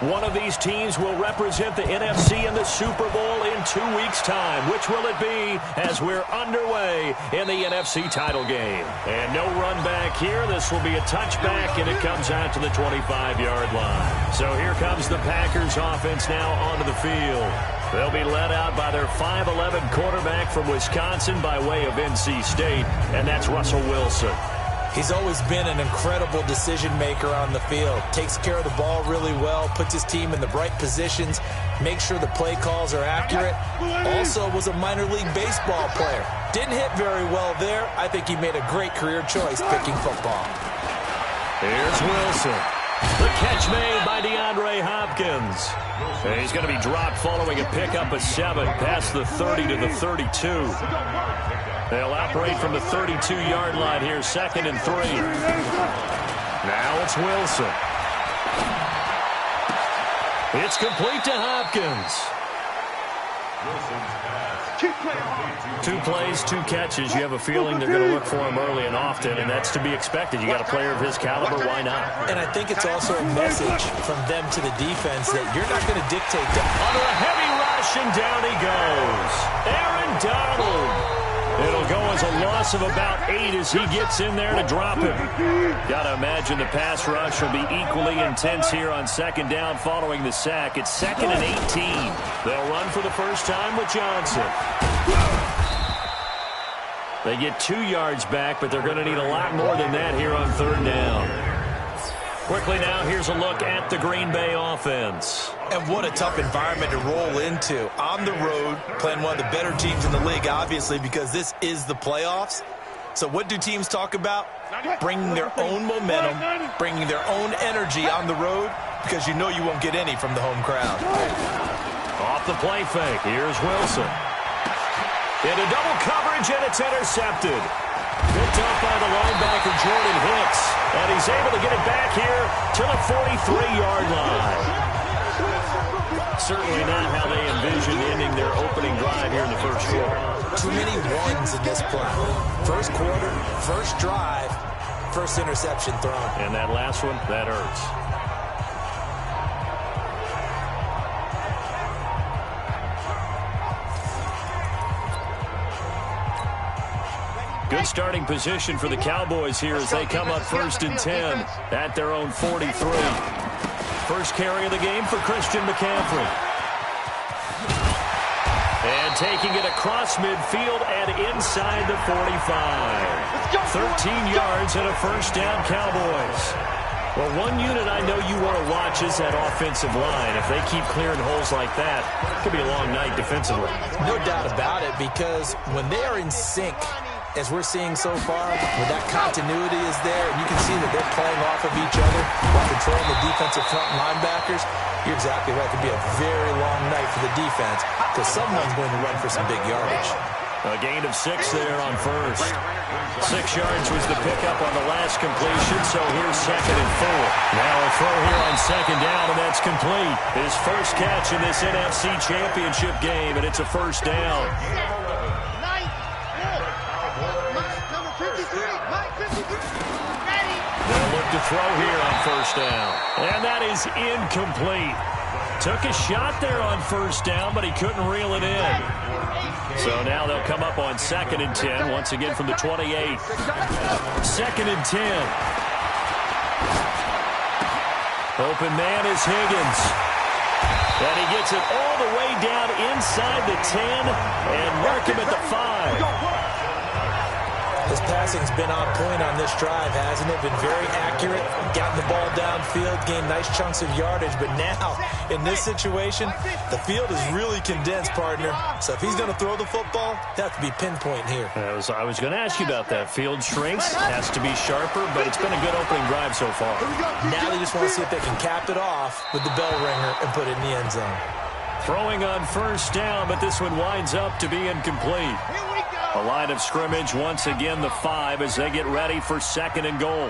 One of these teams will represent the NFC in the Super Bowl in 2 weeks' time. Which will it be as we're underway in the NFC title game? And no run back here. This will be a touchback, and it comes out to the 25-yard line. So here comes the Packers offense now onto the field. They'll be led out by their 5'11 quarterback from Wisconsin by way of NC State, and that's Russell Wilson. He's always been an incredible decision-maker on the field. Takes care of the ball really well, puts his team in the right positions, makes sure the play calls are accurate. Also was a minor league baseball player. Didn't hit very well there. I think he made a great career choice picking football. Here's Wilson. The catch made by DeAndre Hopkins. And he's going to be dropped following a pickup of 7 past the 30 to the 32. They'll operate from the 32-yard line here, 2nd and 3. Now it's Wilson. It's complete to Hopkins. 2 plays, 2 catches. You have a feeling they're going to look for him early and often, and that's to be expected. You got a player of his caliber, why not? And I think it's also a message from them to the defense that you're not going to dictate them. Under a heavy rush, and down he goes. Aaron Donald. It'll go as a loss of about 8 as he gets in there to drop him. Got to imagine the pass rush will be equally intense here on 2nd down following the sack. It's 2nd and 18. They'll run for the first time with Johnson. They get 2 yards back, but they're going to need a lot more than that here on 3rd down. Quickly now, here's a look at the Green Bay offense. And what a tough environment to roll into. On the road, playing one of the better teams in the league, obviously, because this is the playoffs. So what do teams talk about? Bringing their own momentum, bringing their own energy on the road, because you know you won't get any from the home crowd. Off the play fake, here's Wilson. Into double coverage, and it's intercepted. Picked up by the linebacker, Jordan Hicks. And he's able to get it back here to the 43-yard line. Certainly not how they envisioned ending their opening drive here in the first quarter. Too many ones in this play. First quarter, first drive, first interception thrown. And that last one, that hurts. Good starting position for the Cowboys here as they come up 1st and 10 at their own 43. First carry of the game for Christian McCaffrey. And taking it across midfield and inside the 45. 13 yards and a 1st down, Cowboys. Well, one unit I know you want to watch is that offensive line. If they keep clearing holes like that, it could be a long night defensively. No doubt about it, because when they are in sync, as we're seeing so far, when that continuity is there, and you can see that they're playing off of each other while controlling the defensive front linebackers, you're exactly right. It could be a very long night for the defense because someone's going to run for some big yardage. A gain of 6 there on first. 6 yards was the pickup on the last completion, so here's 2nd and 4. Now a throw here on 2nd down, and that's complete. His first catch in this NFC Championship game, and it's a first down. They'll look to throw here on first down, and that is incomplete. Took a shot there on first down, but he couldn't reel it in. So now they'll come up on 2nd and 10, once again from the 28. 2nd and 10. Open man is Higgins. And he gets it all the way down inside the 10 and mark him at the 5. His passing's been on point on this drive, hasn't it? Been very accurate, gotten the ball downfield, gained nice chunks of yardage. But now, in this situation, the field is really condensed, partner. So if he's going to throw the football, that has to be pinpoint here. I was going to ask you about that. Field shrinks, has to be sharper, but it's been a good opening drive so far. Now they just want to see if they can cap it off with the bell ringer and put it in the end zone. Throwing on first down, but this one winds up to be incomplete. A line of scrimmage, once again, the 5 as they get ready for 2nd and goal.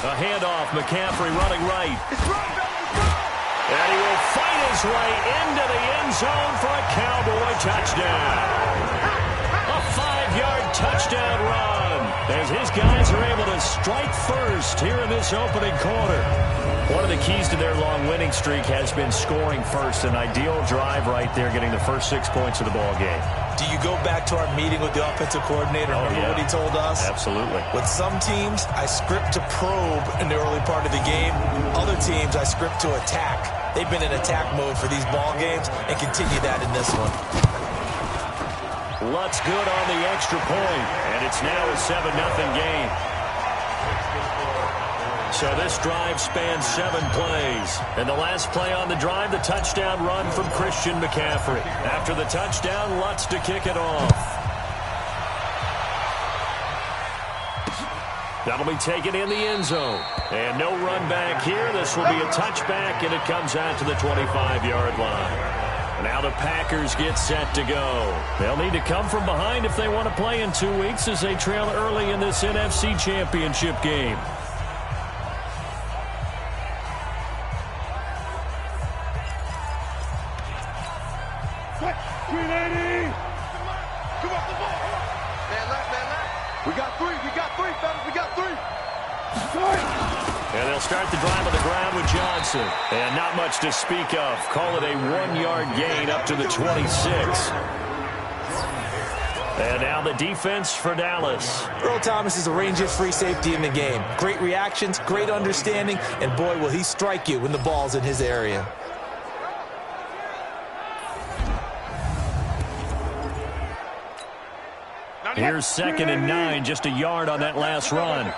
A handoff, McCaffrey running right. And he will fight his way into the end zone for a Cowboy touchdown. A 5-yard touchdown run as his guys are able to strike first here in this opening quarter. One of the keys to their long winning streak has been scoring first. An ideal drive right there, getting the first 6 points of the ball game. Do you go back to our meeting with the offensive coordinator? Remember what he told us? Absolutely. With some teams, I script to probe in the early part of the game. Other teams, I script to attack. They've been in attack mode for these ball games and continue that in this one. Lutz good on the extra point, and it's now a 7-0 game. So this drive spans 7 plays. And the last play on the drive, the touchdown run from Christian McCaffrey. After the touchdown, Lutz to kick it off. That'll be taken in the end zone. And no run back here. This will be a touchback, and it comes out to the 25-yard line. Now the Packers get set to go. They'll need to come from behind if they want to play in 2 weeks as they trail early in this NFC Championship game. And they'll start the drive on the ground with Johnson. And not much to speak of. Call it a 1-yard gain up to the 26. And now the defense for Dallas. Earl Thomas is a ranges free safety in the game. Great reactions, great understanding, and boy, will he strike you when the ball's in his area. Here's 2nd and 9, just a yard on that last run.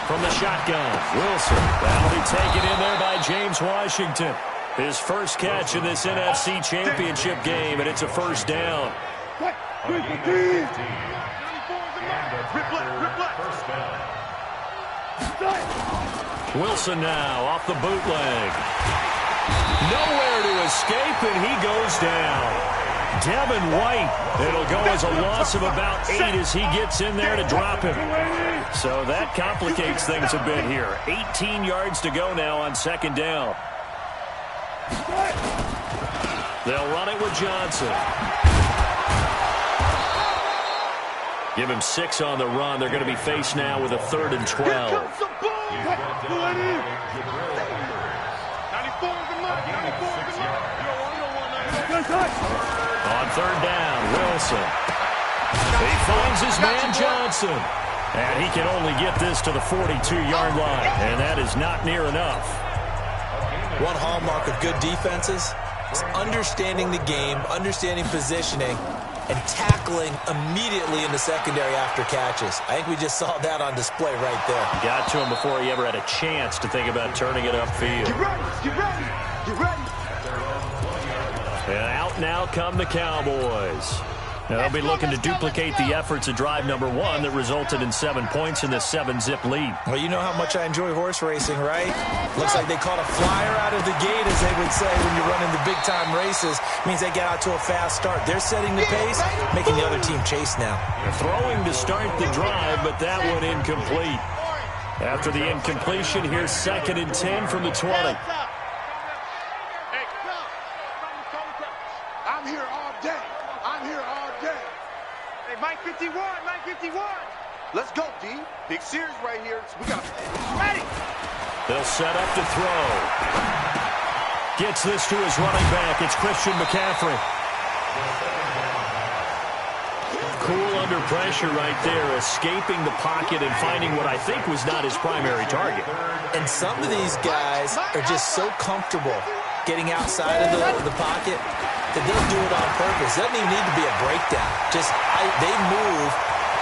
From the shotgun, Wilson. That'll be taken in there by James Washington. His first catch in this NFC Championship game, and it's a first down. Wilson now off the bootleg. Nowhere to escape, and he goes down. Devin White, it'll go as a loss of about 8 as he gets in there to drop him. So that complicates things a bit here. 18 yards to go now on 2nd down. They'll run it with Johnson. Give him 6 on the run. They're going to be faced now with a 3rd and 12. On third down, Wilson. He finds his man Johnson. And he can only get this to the 42-yard line. And that is not near enough. One hallmark of good defenses is understanding the game, understanding positioning, and tackling immediately in the secondary after catches. I think we just saw that on display right there. Got to him before he ever had a chance to think about turning it upfield. Get ready, get ready, get ready. And out now come the Cowboys. Now they'll be looking to duplicate the efforts of drive number 1 that resulted in 7 points in this 7-zip lead. Well, you know how much I enjoy horse racing, right? Looks like they caught a flyer out of the gate, as they would say when you're running the big-time races. Means they get out to a fast start. They're setting the pace, making the other team chase now. They're throwing to start the drive, but that one incomplete. After the incompletion, here's 2nd and 10 from the 20. I'm here all day. I'm here all day. Hey, Mike 51, Mike 51. Let's go, D. Big series right here. We got ready. They'll set up to throw. Gets this to his running back. It's Christian McCaffrey. Cool under pressure right there, escaping the pocket and finding what I think was not his primary target. And some of these guys are just so comfortable getting outside of the pocket that they'll do it on purpose. It doesn't even need to be a breakdown. Just they move.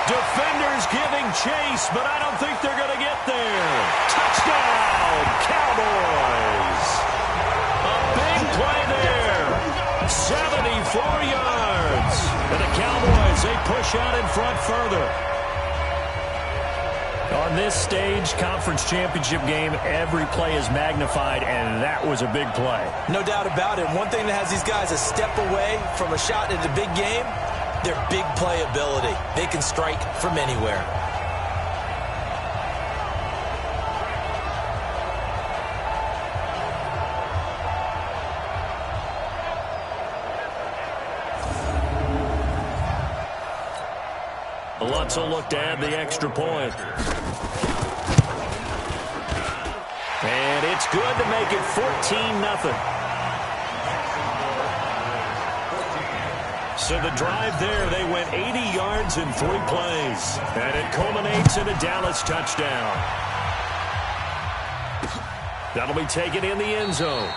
Defenders giving chase, but I don't think they're going to get there. Touchdown, Cowboys. A big play there. 74 yards. And the Cowboys, they push out in front further. On this stage, conference championship game, every play is magnified, and that was a big play. No doubt about it. One thing that has these guys a step away from a shot at a big game, their big play ability. They can strike from anywhere. Lutz will look to add the extra point. And it's good to make it 14-0. So the drive there, they went 80 yards in 3 plays. And it culminates in a Dallas touchdown. That'll be taken in the end zone.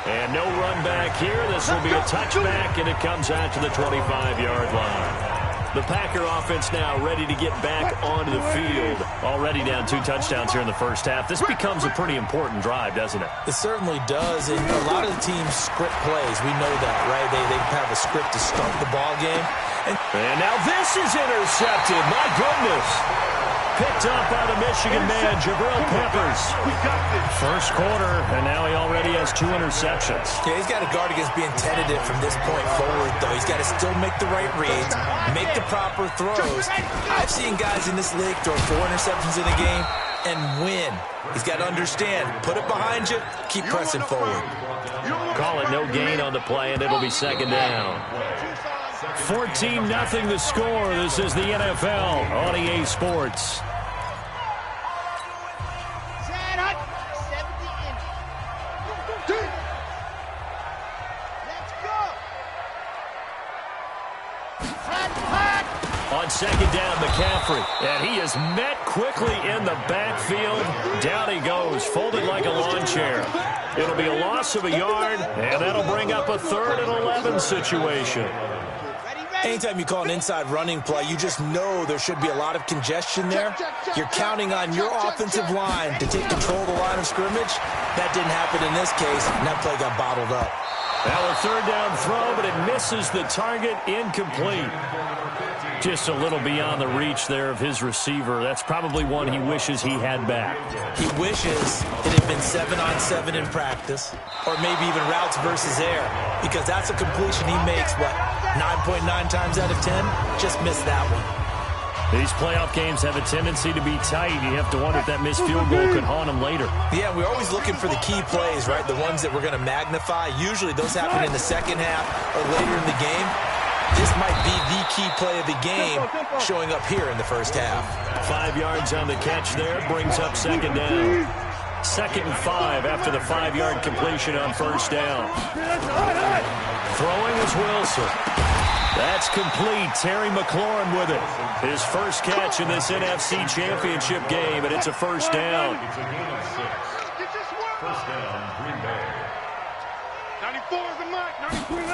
And no run back here. This will be a touchback, and it comes out to the 25-yard line. The Packer offense now ready to get back onto the field. Already down 2 touchdowns here in the first half. This becomes a pretty important drive, doesn't it? It certainly does. And a lot of the teams script plays. We know that, right? They have a script to start the ball game. And now this is intercepted. My goodness. Picked up by the Michigan man, Jabril Peppers. First quarter, and now he already has 2 interceptions. Yeah, he's got to guard against being tentative from this point forward, though. He's got to still make the right reads, make the proper throws. I've seen guys in this league throw 4 interceptions in a game and win. He's got to understand, put it behind you, keep pressing forward. Call it no gain on the play, and it'll be 2nd down. 14-0 the score. This is the NFL on EA Sports. On 2nd down, McCaffrey. And he is met quickly in the backfield. Down he goes, folded like a lawn chair. It'll be a loss of a yard, and that'll bring up a 3rd and 11 situation. Anytime you call an inside running play, you just know there should be a lot of congestion there. You're counting on your offensive line to take control of the line of scrimmage. That didn't happen in this case, and that play got bottled up. Now a 3rd down throw, but it misses the target, incomplete. Just a little beyond the reach there of his receiver. That's probably one he wishes he had back. He wishes it had been 7-on-7 in practice, or maybe even routes versus air, because that's a completion he makes, 9.9 times out of 10? Just missed that one. These playoff games have a tendency to be tight. You have to wonder if that missed field goal could haunt him later. Yeah, we're always looking for the key plays, right? The ones that we're going to magnify. Usually those happen in the second half or later in the game. This might be the key play of the game showing up here in the first half. 5 yards on the catch there, brings up 2nd down. 2nd and 5 after the 5-yard completion on first down. Throwing is Wilson. That's complete. Terry McLaurin with it. His first catch in this NFC Championship game, and it's a first down. First down, Green Bay. 94 is the mark. 93.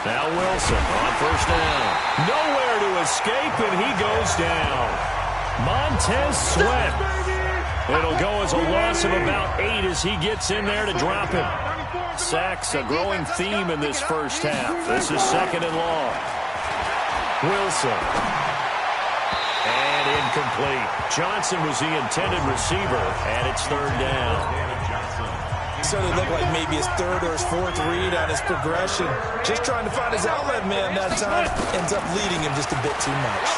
Now Wilson on first down. Nowhere to escape, and he goes down. Montez Sweat. It'll go as a loss of about 8 as he gets in there to drop him. Sacks, a growing theme in this first half. This is 2nd and long. Wilson. And incomplete. Johnson was the intended receiver, and it's 3rd down. Certainly looked like maybe his 3rd or his 4th read on his progression. Just trying to find his outlet man that time. Ends up leading him just a bit too much.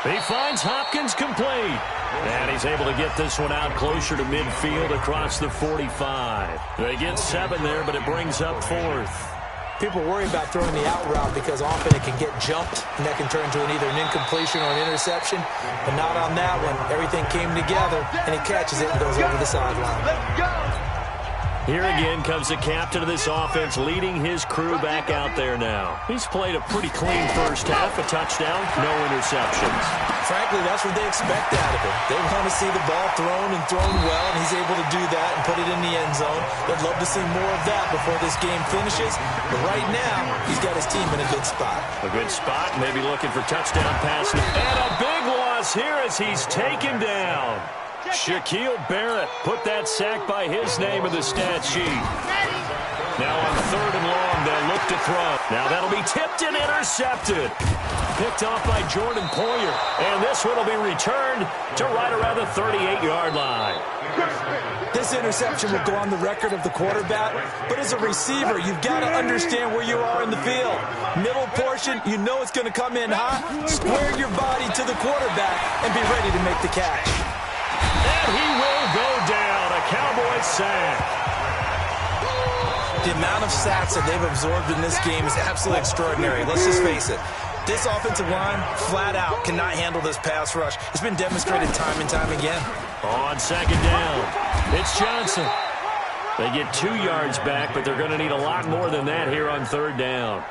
He finds Hopkins complete. And he's able to get this one out closer to midfield across the 45. They get 7 there, but it brings up 4th. People worry about throwing the out route because often it can get jumped, and that can turn into either an incompletion or an interception. But not on that one. Everything came together, and he catches it and goes over the sideline. Let's go. Here again comes the captain of this offense, leading his crew back out there now. He's played a pretty clean first half, a touchdown, no interceptions. Frankly, that's what they expect out of him. They want to see the ball thrown and thrown well, and he's able to do that and put it in the end zone. They'd love to see more of that before this game finishes. But right now, he's got his team in a good spot. A good spot, maybe looking for touchdown pass. And a big loss here as he's taken down. Shaquille Barrett put that sack by his name in the stat sheet. Now on 3rd and long, they'll look to throw. Now that'll be tipped and intercepted. Picked off by Jordan Poyer. And this one will be returned to right around the 38-yard line. This interception will go on the record of the quarterback, but as a receiver, you've got to understand where you are in the field. Middle portion, you know it's going to come in hot. Square your body to the quarterback and be ready to make the catch. And he will go down. A Cowboys sack. The amount of sacks that they've absorbed in this game is absolutely extraordinary. Let's just face it. This offensive line, flat out, cannot handle this pass rush. It's been demonstrated time and time again. On 2nd down, it's Johnson. They get 2 yards back, but they're going to need a lot more than that here on 3rd down.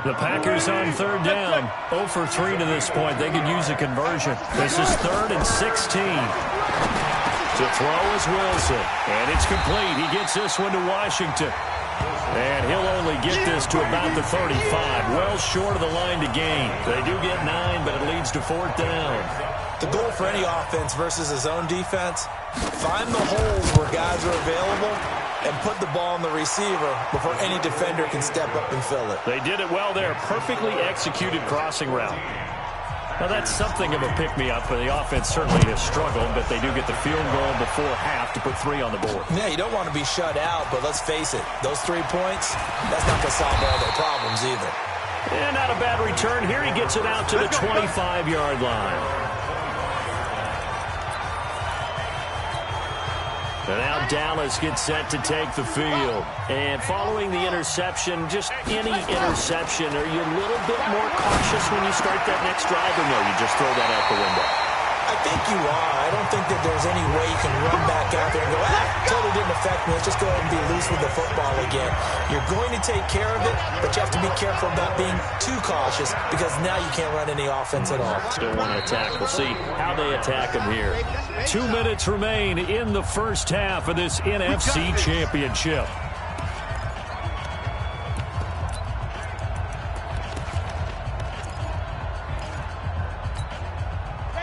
The Packers on 3rd down. 0 for 3 to this point. They could use a conversion. This is 3rd and 16. To throw is Wilson. And it's complete. He gets this one to Washington. And he'll only get this to about the 35. Well short of the line to gain. They do get 9, but it leads to 4th down. The goal for any offense versus his own defense, find the holes where guys are available and put the ball on the receiver before any defender can step up and fill it. They did it well there. Perfectly executed crossing route. Now, that's something of a pick-me-up, but the offense certainly has struggled, but they do get the field goal before half to put 3 on the board. Yeah, you don't want to be shut out, but let's face it, those 3 points, that's not going to solve all their problems either. And not a bad return. Here he gets it out to the 25-yard line. And now Dallas gets set to take the field. And following the interception, just any interception, are you a little bit more cautious when you start that next drive, or no, you just throw that out the window? I think you are. I don't think that there's any way you can run back out there and go, totally didn't affect me. Let's just go ahead and be loose with the football again. You're going to take care of it, but you have to be careful about being too cautious because now you can't run any offense at all. Still want to attack. We'll see how they attack him here. 2 minutes remain in the first half of this NFC Championship.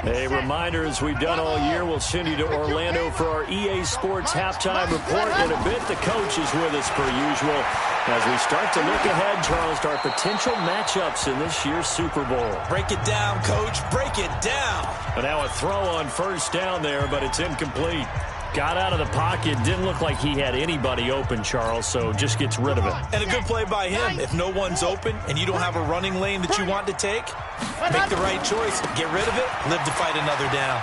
A reminder, as we've done all year, we'll send you to Orlando for our EA Sports halftime report. In a bit, the coach is with us per usual as we start to look ahead, Charles, to our potential matchups in this year's Super Bowl. Break it down, Coach. Break it down. But now a throw on first down there, but it's incomplete. Got out of the pocket. Didn't look like he had anybody open, Charles, so just gets rid of it. And a good play by him. If no one's open and you don't have a running lane that you want to take, make the right choice. Get rid of it. Live to fight another down.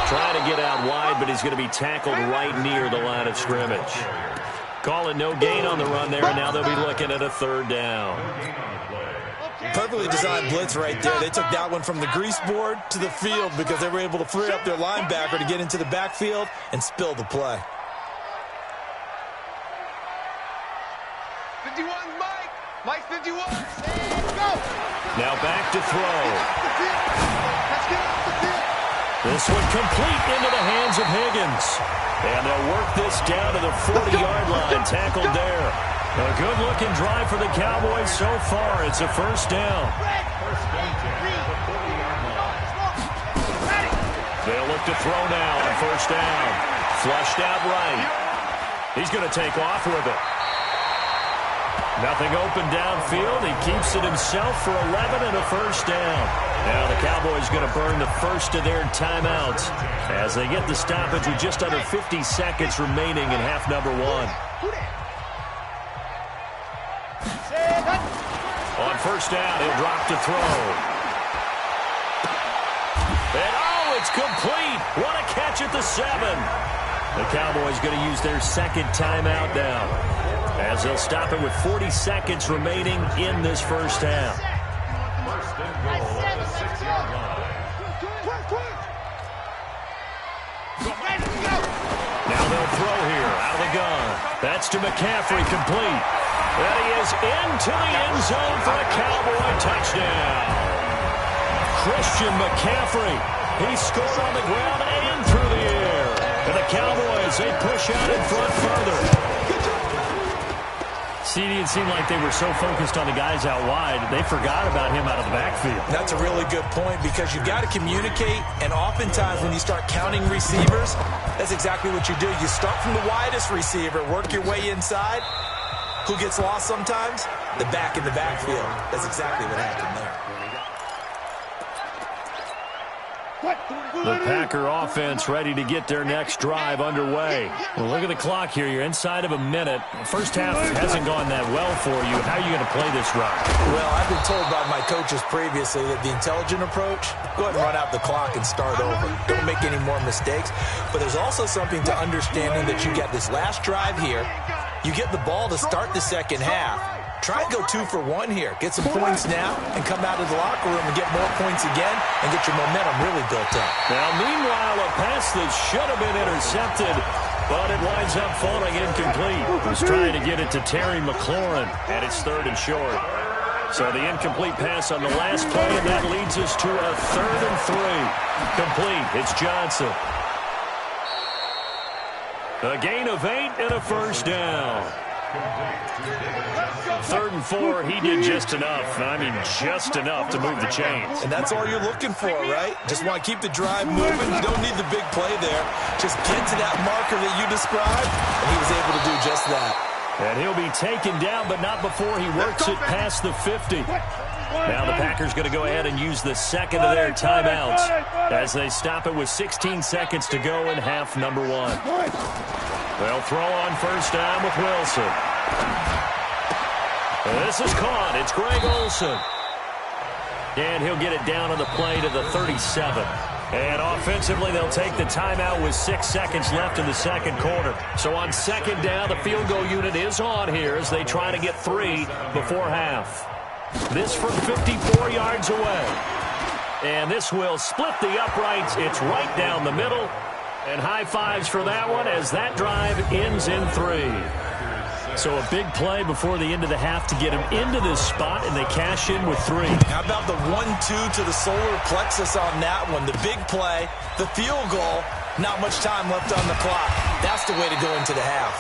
Trying to get out wide, but he's going to be tackled right near the line of scrimmage. Call it no gain on the run there, and now they'll be looking at a 3rd down. Perfectly designed blitz right there. They took that one from the grease board to the field because they were able to free up their linebacker to get into the backfield and spill the play. 51, Mike. Mike 51. Go. Now back to throw. Let's get off the field. This one complete into the hands of Higgins. And they'll work this down to the 40-yard line, tackled there. A good-looking drive for the Cowboys so far. It's a first down. They'll look to throw now on first down. Flushed out right. He's going to take off with it. Nothing open downfield. He keeps it himself for 11 and a first down. Now the Cowboys going to burn the first of their timeouts as they get the stoppage with just under 50 seconds remaining in half number one. On first down, he'll drop to throw. And oh, it's complete. What a catch at the 7. The Cowboys going to use their second timeout now as they'll stop it with 40 seconds remaining in this first half. First and goal at the 6-yard line. Now they'll throw here out of the gun. That's to McCaffrey, complete. And he is into the end zone for a Cowboy touchdown. Christian McCaffrey. He scored on the ground and through the air. And the Cowboys, they push out in front further. See, it seemed like they were so focused on the guys out wide, they forgot about him out of the backfield. That's a really good point because you've got to communicate, and oftentimes when you start counting receivers, that's exactly what you do. You start from the widest receiver, work your way inside. Who gets lost sometimes? The back in the backfield. That's exactly what happened there. The Packer offense ready to get their next drive underway. Well, look at the clock here. You're inside of a minute. First half hasn't gone that well for you. How are you going to play this drive? Well, I've been told by my coaches previously that the intelligent approach, go ahead and run out the clock and start over. Don't make any more mistakes. But there's also something to understanding that you get this last drive here. You get the ball to start the second half. Try and go 2 for 1 here. Get some points now and come out of the locker room and get more points again and get your momentum really built up. Now, meanwhile, a pass that should have been intercepted, but it winds up falling incomplete. He was trying to get it to Terry McLaurin, and it's 3rd and short. So the incomplete pass on the last play, and that leads us to a 3rd and 3. Complete. It's Johnson. A gain of 8 and a first down. 3rd and 4, he did just enough. I mean, just enough to move the chains. And that's all you're looking for, right? Just want to keep the drive moving. You don't need the big play there. Just get to that marker that you described, and he was able to do just that. And he'll be taken down, but not before he works it past the 50. Now the Packers going to go ahead and use the second of their timeouts as they stop it with 16 seconds to go in half number one. They'll throw on first down with Wilson. This is caught. It's Greg Olsen. And he'll get it down on the play to the 37. And offensively, they'll take the timeout with 6 seconds left in the second quarter. So on second down, the field goal unit is on here as they try to get 3 before half. This from 54 yards away. And this will split the uprights. It's right down the middle. And high fives for that one as that drive ends in 3. So a big play before the end of the half to get him into this spot, and they cash in with 3. How about the 1-2 to the solar plexus on that one? The big play, the field goal, not much time left on the clock. That's the way to go into the half.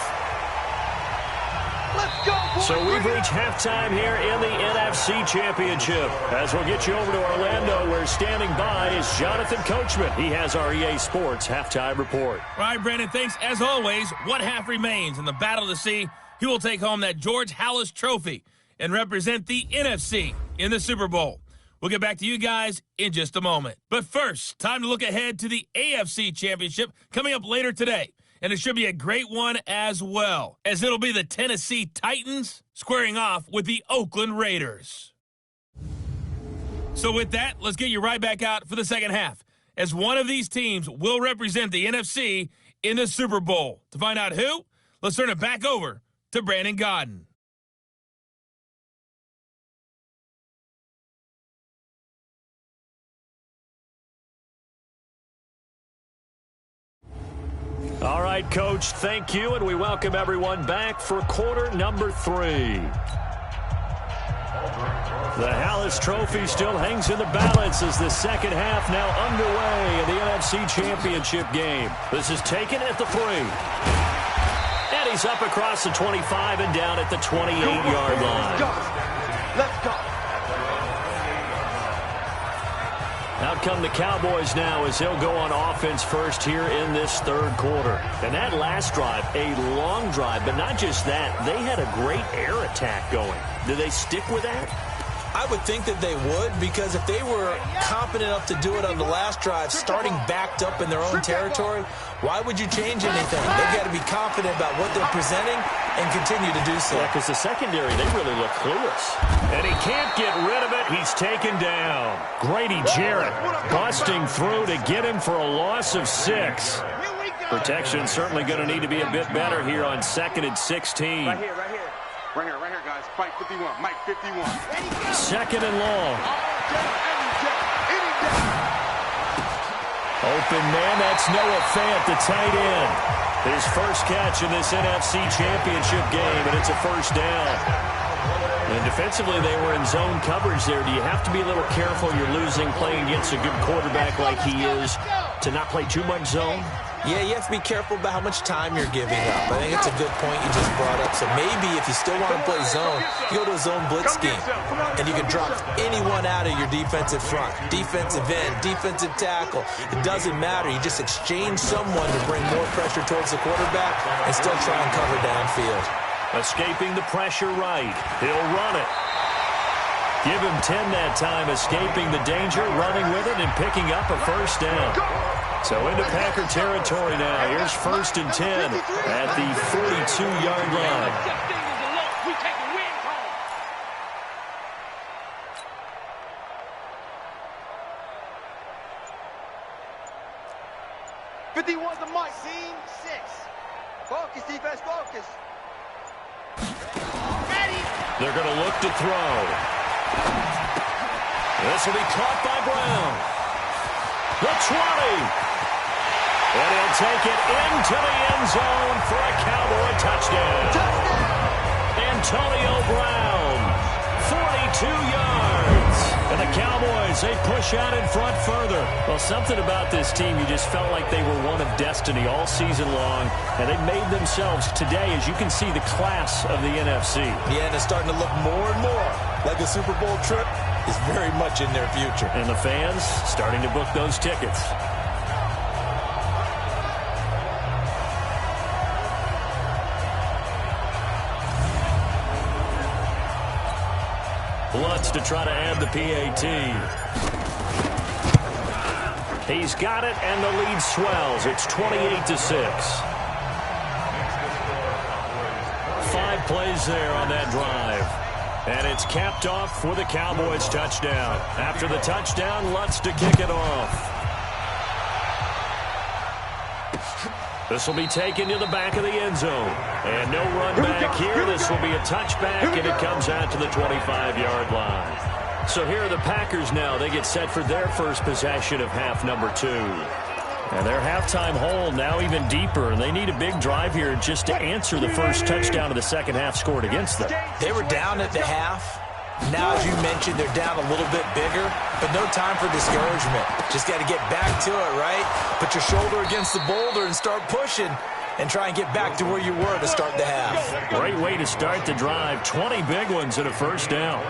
Let's go, boys. So we've reached halftime here in the NFC Championship. As we'll get you over to Orlando, where standing by is Jonathan Coachman. He has our EA Sports halftime report. All right, Brandon, thanks. As always, one half remains in the battle to see who will take home that George Halas trophy and represent the NFC in the Super Bowl. We'll get back to you guys in just a moment. But first, time to look ahead to the AFC Championship coming up later today. And it should be a great one as well, as it'll be the Tennessee Titans squaring off with the Oakland Raiders. So with that, let's get you right back out for the second half, as one of these teams will represent the NFC in the Super Bowl. To find out who, let's turn it back over to Brandon Godden. All right, Coach, thank you, and we welcome everyone back for quarter number 3. The Hallis Trophy still hangs in the balance as the second half now underway in the NFC Championship game. This is taken at the 3. And he's up across the 25 and down at the 28-yard line. Let's go. Out come the Cowboys now as they'll go on offense first here in this third quarter. And that last drive, a long drive, but not just that. They had a great air attack going. Do they stick with that? I would think that they would, because if they were confident enough to do it on the last drive, starting backed up in their own territory, why would you change anything? They've got to be confident about what they're presenting and continue to do so. Yeah, because the secondary, they really look clueless. And he can't get rid of it. He's taken down. Grady Jarrett busting through to get him for a loss of 6. Protection certainly going to need to be a bit better here on 2nd and 16. Right here, guys. Fight 51. Mike 51. 2nd and long. Open man, that's Noah Fant, the tight end. His first catch in this NFC Championship game, and it's a first down. And defensively, they were in zone coverage there. Do you have to be a little careful? You're losing playing against a good quarterback like he is to not play too much zone? Yeah, you have to be careful about how much time you're giving up. I think it's a good point you just brought up. So maybe if you still want to play zone, you go to a zone blitz scheme. And you can drop anyone out of your defensive front. Defensive end, defensive tackle. It doesn't matter. You just exchange someone to bring more pressure towards the quarterback and still try and cover downfield. Escaping the pressure right. He'll run it. Give him 10 that time, escaping the danger, running with it, and picking up a first down. So into Packer territory now. Here's 1st and 10 at the 42-yard line. 51's the mic. Scene 6. Focus, defense, focus. Ready. They're going to look to throw. This will be caught by Brown. The 20. And he'll take it into the end zone for a Cowboy touchdown. Antonio Brown, 42 yards. And the Cowboys, they push out in front further. Well, something about this team, you just felt like they were one of destiny all season long. And they made themselves today, as you can see, the class of the NFC. Yeah, and it's starting to look more and more like a Super Bowl trip is very much in their future. And the fans starting to book those tickets. Lutz to try to add the PAT. He's got it, and the lead swells. It's 28-6. 5 plays there on that drive. And it's capped off with a Cowboys touchdown. After the touchdown, Lutz to kick it off. This will be taken to the back of the end zone. And no run back here. This will be a touchback, and it comes out to the 25-yard line. So here are the Packers now. They get set for their first possession of half number 2. And their halftime hole now even deeper, and they need a big drive here just to answer the first touchdown of the second half scored against them. They were down at the half. Now, as you mentioned, they're down a little bit bigger, but no time for discouragement. Just got to get back to it, right? Put your shoulder against the boulder and start pushing and try and get back to where you were to start the half. Great way to start the drive. 20 big ones and a first down.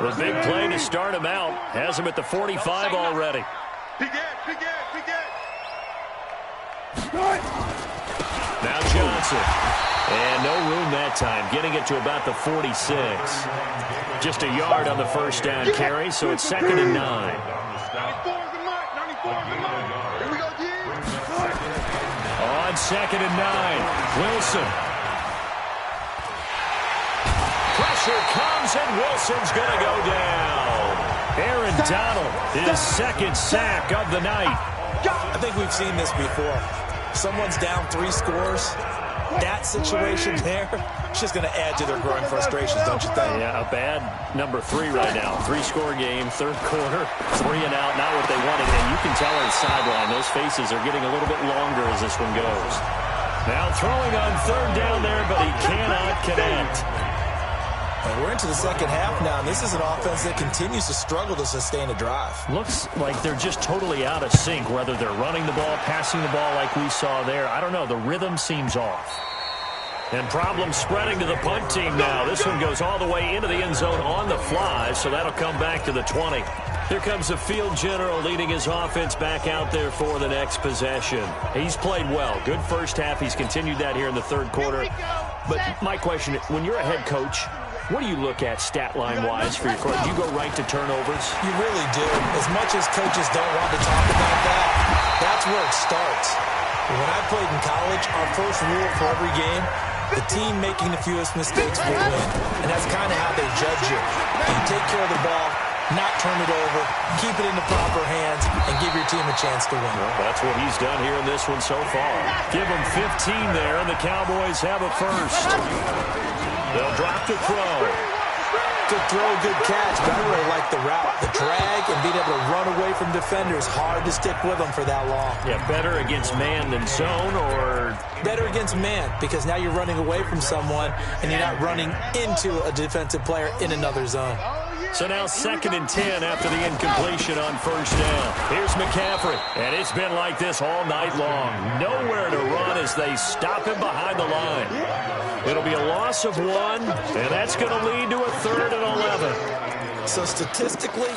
The big play to start him out. Has him at the 45 already. Now Johnson. And no room that time, getting it to about the 46. Just a yard on the first down carry, so it's 2nd and 9. 94 is the mark. 94 is the mark. Here we go, G. On 2nd and 9, Wilson. Pressure comes, and Wilson's going to go down. Aaron Donald, his second sack of the night. I think we've seen this before. Someone's down 3 scores. that situation there, it's just going to add to their growing frustrations, don't you think? Yeah, a bad number 3 right now. 3-score game, third quarter, 3 and out, not what they wanted. And you can tell on the sideline, those faces are getting a little bit longer as this one goes. Now throwing on third down there, but he cannot connect. And we're into the second half now, and this is an offense that continues to struggle to sustain a drive. Looks like they're just totally out of sync, whether they're running the ball, passing the ball like we saw there. I don't know. The rhythm seems off. And problems spreading to the punt team now. This one goes all the way into the end zone on the fly, so that'll come back to the 20. Here comes the field general leading his offense back out there for the next possession. He's played well. Good first half. He's continued that here in the third quarter. But my question, when you're a head coach, what do you look at stat line-wise for your quarterback? Do you go right to turnovers? You really do. As much as coaches don't want to talk about that, that's where it starts. When I played in college, our first rule for every game, the team making the fewest mistakes will win. And that's kind of how they judge you. You take care of the ball, not turn it over, keep it in the proper hands, and give your team a chance to win. Well, that's what he's done here in this one so far. Give him 15 there, and the Cowboys have a first. They'll drop to throw. Good throw, good catch, but I really like the route. The drag and being able to run away from defenders, hard to stick with them for that long. Yeah, better against man than zone, or? Better against man, because now you're running away from someone and you're not running into a defensive player in another zone. So now 2nd and 10 after the incompletion on first down. Here's McCaffrey, and it's been like this all night long. Nowhere to run as they stop him behind the line. It'll be a loss of 1, and that's going to lead to a 3rd and 11. So statistically,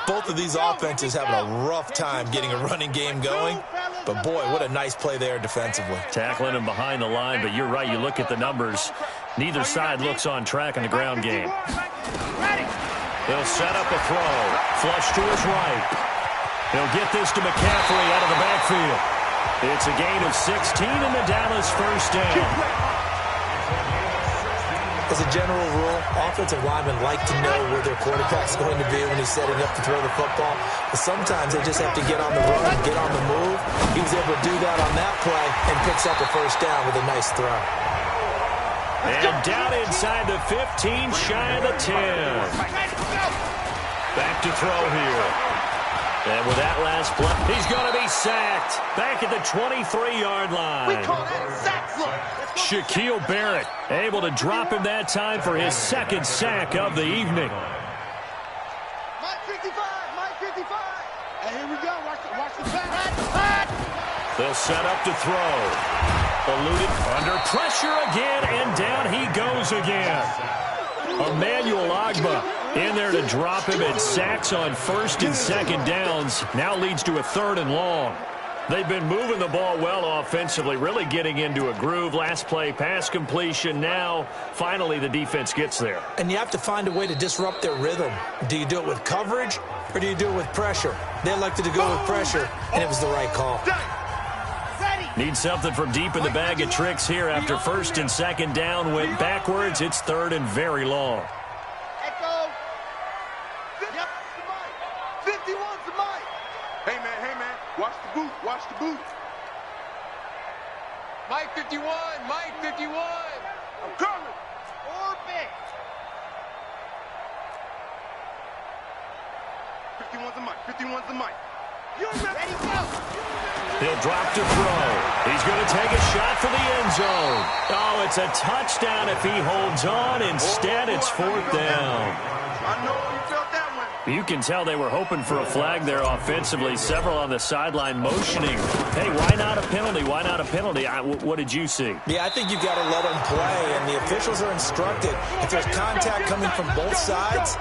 both of these offenses having a rough time getting a running game going. But, boy, what a nice play there defensively. Tackling him behind the line, but you're right. You look at the numbers. Neither side looks on track in the ground game. He'll set up a throw. Flush to his right. He'll get this to McCaffrey out of the backfield. It's a gain of 16 in the Dallas first down. As a general rule, offensive linemen like to know where their quarterback's going to be when he's setting up to throw the football. But sometimes they just have to get on the run, get on the move. He was able to do that on that play and picks up a first down with a nice throw. And down inside the 15, shy of the 10. Back to throw here. And with that last play, he's going to be sacked. Back at the 23-yard line. We call that sack look. Shaquille Barrett able to drop him that time for his 2nd sack of the evening. Mike 55, Mike 55. And here we go. Watch the back. They'll set up to throw. Eluded under pressure again, and down he goes again. Emmanuel Ogbah in there to drop him, and sacks on 1st and 2nd downs. Now leads to a 3rd and long. They've been moving the ball well offensively, really getting into a groove. Last play, pass completion. Now, finally, the defense gets there. And you have to find a way to disrupt their rhythm. Do you do it with coverage, or do you do it with pressure? They elected to go with pressure, and it was the right call. Need something from deep in the bag of tricks here after 1st and 2nd down. Went backwards. It's 3rd and very long. Echo. Yep. 51's the mic. Hey, man. Watch the boot. Watch the boot. Mike 51. Mike 51. I'm coming. Orbit. 51's the mic. 51's the mic. You ready? Go. He'll drop to throw. He's going to take a shot for the end zone. Oh, it's a touchdown if he holds on. Instead, it's 4th down. I know you felt that one. You can tell they were hoping for a flag there offensively. Several on the sideline motioning. Hey, why not a penalty? Why not a penalty? What did you see? Yeah, I think you've got to let them play, and the officials are instructed. If there's contact coming from both sides,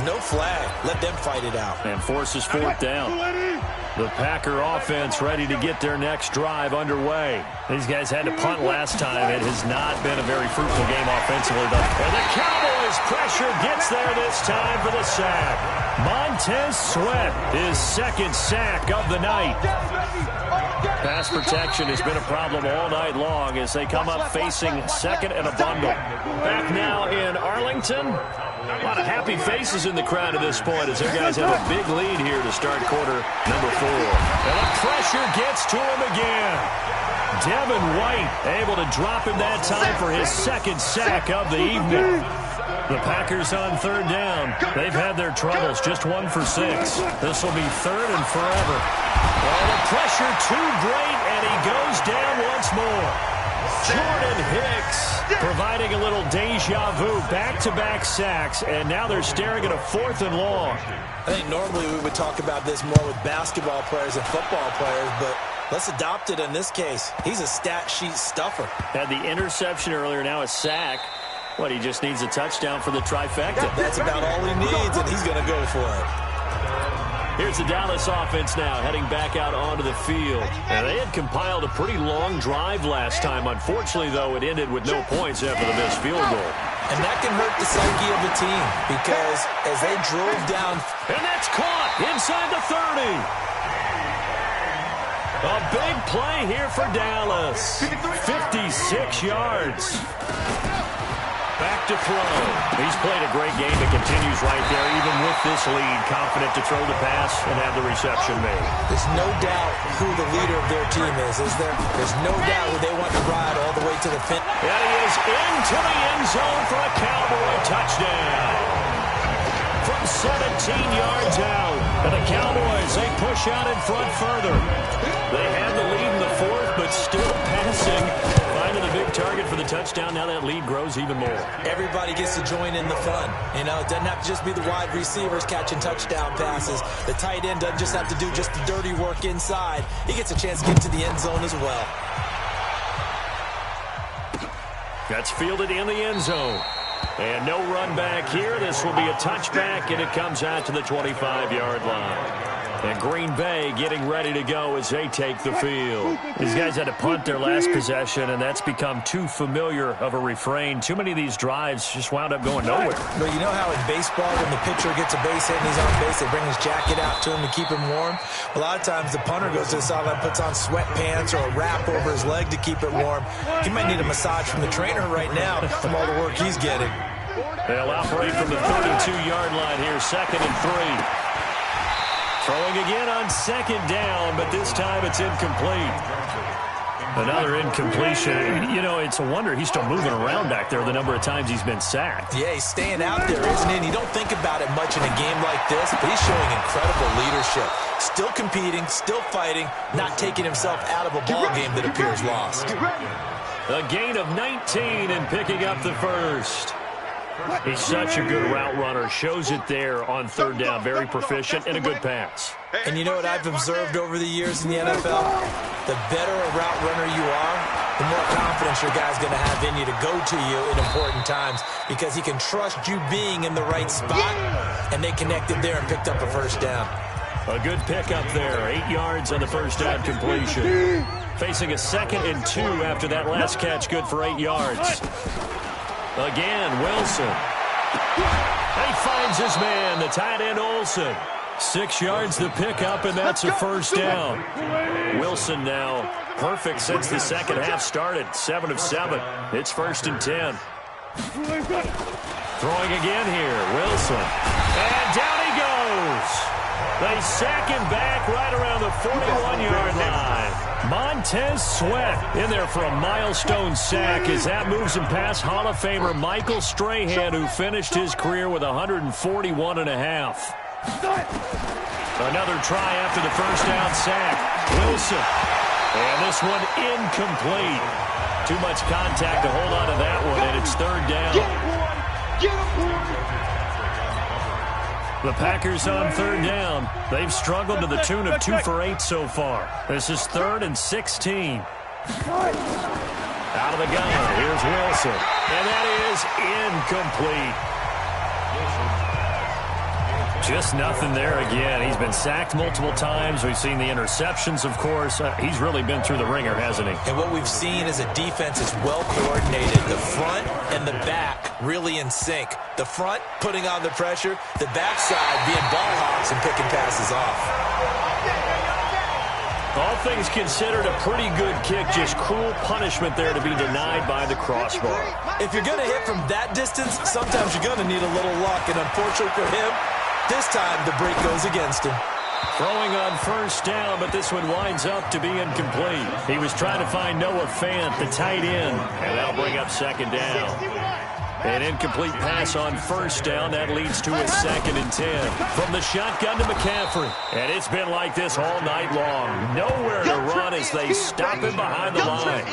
no flag. Let them fight it out. And forces 4th down. The Packer offense ready to get their next drive underway. These guys had to punt last time. It has not been a very fruitful game offensively, though. And the Cowboys pressure gets there this time for the sack. Montez Sweat, his 2nd sack of the night. Pass protection has been a problem all night long as they come up facing 2nd and a bundle. Back now in Arlington. A lot of happy faces in the crowd at this point as their guys have a big lead here to start quarter number 4. And the pressure gets to him again. Devin White able to drop him that time for his second sack of the evening. The Packers on third down. They've had their troubles, just 1 for 6. This will be third and forever. Oh, the pressure too great, and he goes down once more. Jordan Hicks providing a little deja vu, back-to-back sacks, and now they're staring at a 4th and long. I think normally we would talk about this more with basketball players and football players, but let's adopt it in this case. He's a stat sheet stuffer. Had the interception earlier, now a sack. What, he just needs a touchdown for the trifecta. That's about all he needs, and he's going to go for it. Here's the Dallas offense now, heading back out onto the field. And they had compiled a pretty long drive last time. Unfortunately, though, it ended with no points after the missed field goal. And that can hurt the psyche of the team, because as they drove down... And that's caught inside the 30. A big play here for Dallas. 56 yards. Back to throw. He's played a great game. It continues right there, even with this lead. Confident to throw the pass and have the reception made. There's no doubt who the leader of their team is there? There's no doubt who they want to ride all the way to the finish. And he is into the end zone for a Cowboy touchdown. From 17 yards out. And the Cowboys, they push out in front further. They had the lead in the 4th, but still passing. Finding the big target for the touchdown. Now that lead grows even more. Everybody gets to join in the fun. You know, it doesn't have to just be the wide receivers catching touchdown passes. The tight end doesn't just have to do just the dirty work inside. He gets a chance to get to the end zone as well. That's fielded in the end zone. And no run back here. This will be a touchback, and it comes out to the 25-yard line. And Green Bay getting ready to go as they take the field. These guys had to punt their last possession, and that's become too familiar of a refrain. Too many of these drives just wound up going nowhere. But you know how in baseball, when the pitcher gets a base hit and he's on base, they bring his jacket out to him to keep him warm? A lot of times the punter goes to the sideline, puts on sweatpants or a wrap over his leg to keep it warm. He might need a massage from the trainer right now from all the work he's getting. They'll operate from the 32-yard line here, 2nd and 3. Throwing again on 2nd down, but this time it's incomplete. Another incompletion. You know, it's a wonder he's still moving around back there the number of times he's been sacked. Yeah, he's staying out there, isn't he? And you don't think about it much in a game like this, but he's showing incredible leadership. Still competing, still fighting, not taking himself out of a ball game that appears lost. A gain of 19 and picking up the first. He's such a good route runner. Shows it there on 3rd down. Very proficient and a good pass. And you know what I've observed over the years in the NFL? The better a route runner you are, the more confidence your guy's going to have in you to go to you in important times, because he can trust you being in the right spot, and they connected there and picked up a 1st down. A good pickup there. 8 yards on the 1st down completion. Facing a 2nd and 2 after that last catch. Good for 8 yards. Again, Wilson. And he finds his man, the tight end Olsen. 6 yards to pick up, and that's a 1st down. Wilson now perfect since the second half started. 7 of 7. It's 1st and 10. Throwing again here, Wilson. And down he goes. They sack him back right around the 41-yard line. Montez Sweat in there for a milestone sack as that moves him past Hall of Famer Michael Strahan, who finished his career with 141 and a half. Another try after the 1st down sack. Wilson. And this one incomplete. Too much contact to hold on to that one, and it's 3rd down. The Packers on 3rd down. They've struggled to the tune of 2 for 8 so far. This is 3rd and 16. Out of the gun. Here's Wilson. And that is incomplete. Just nothing there again. He's been sacked multiple times. We've seen the interceptions, of course. He's really been through the ringer, hasn't he? And what we've seen is a defense is well coordinated. The front and the back really in sync. The front putting on the pressure. The backside being ball hawks and picking passes off. All things considered, a pretty good kick. Just cruel punishment there to be denied by the crossbar. If you're going to hit from that distance, sometimes you're going to need a little luck. And unfortunately for him, this time the break goes against him. Throwing on first down, but this one winds up to be incomplete. He was trying to find Noah Fant, the tight end, and that'll bring up second down. An incomplete pass on first down. That leads to a 2nd and 10. From the shotgun to McCaffrey. And it's been like this all night long. Nowhere to run as they stop him behind the line.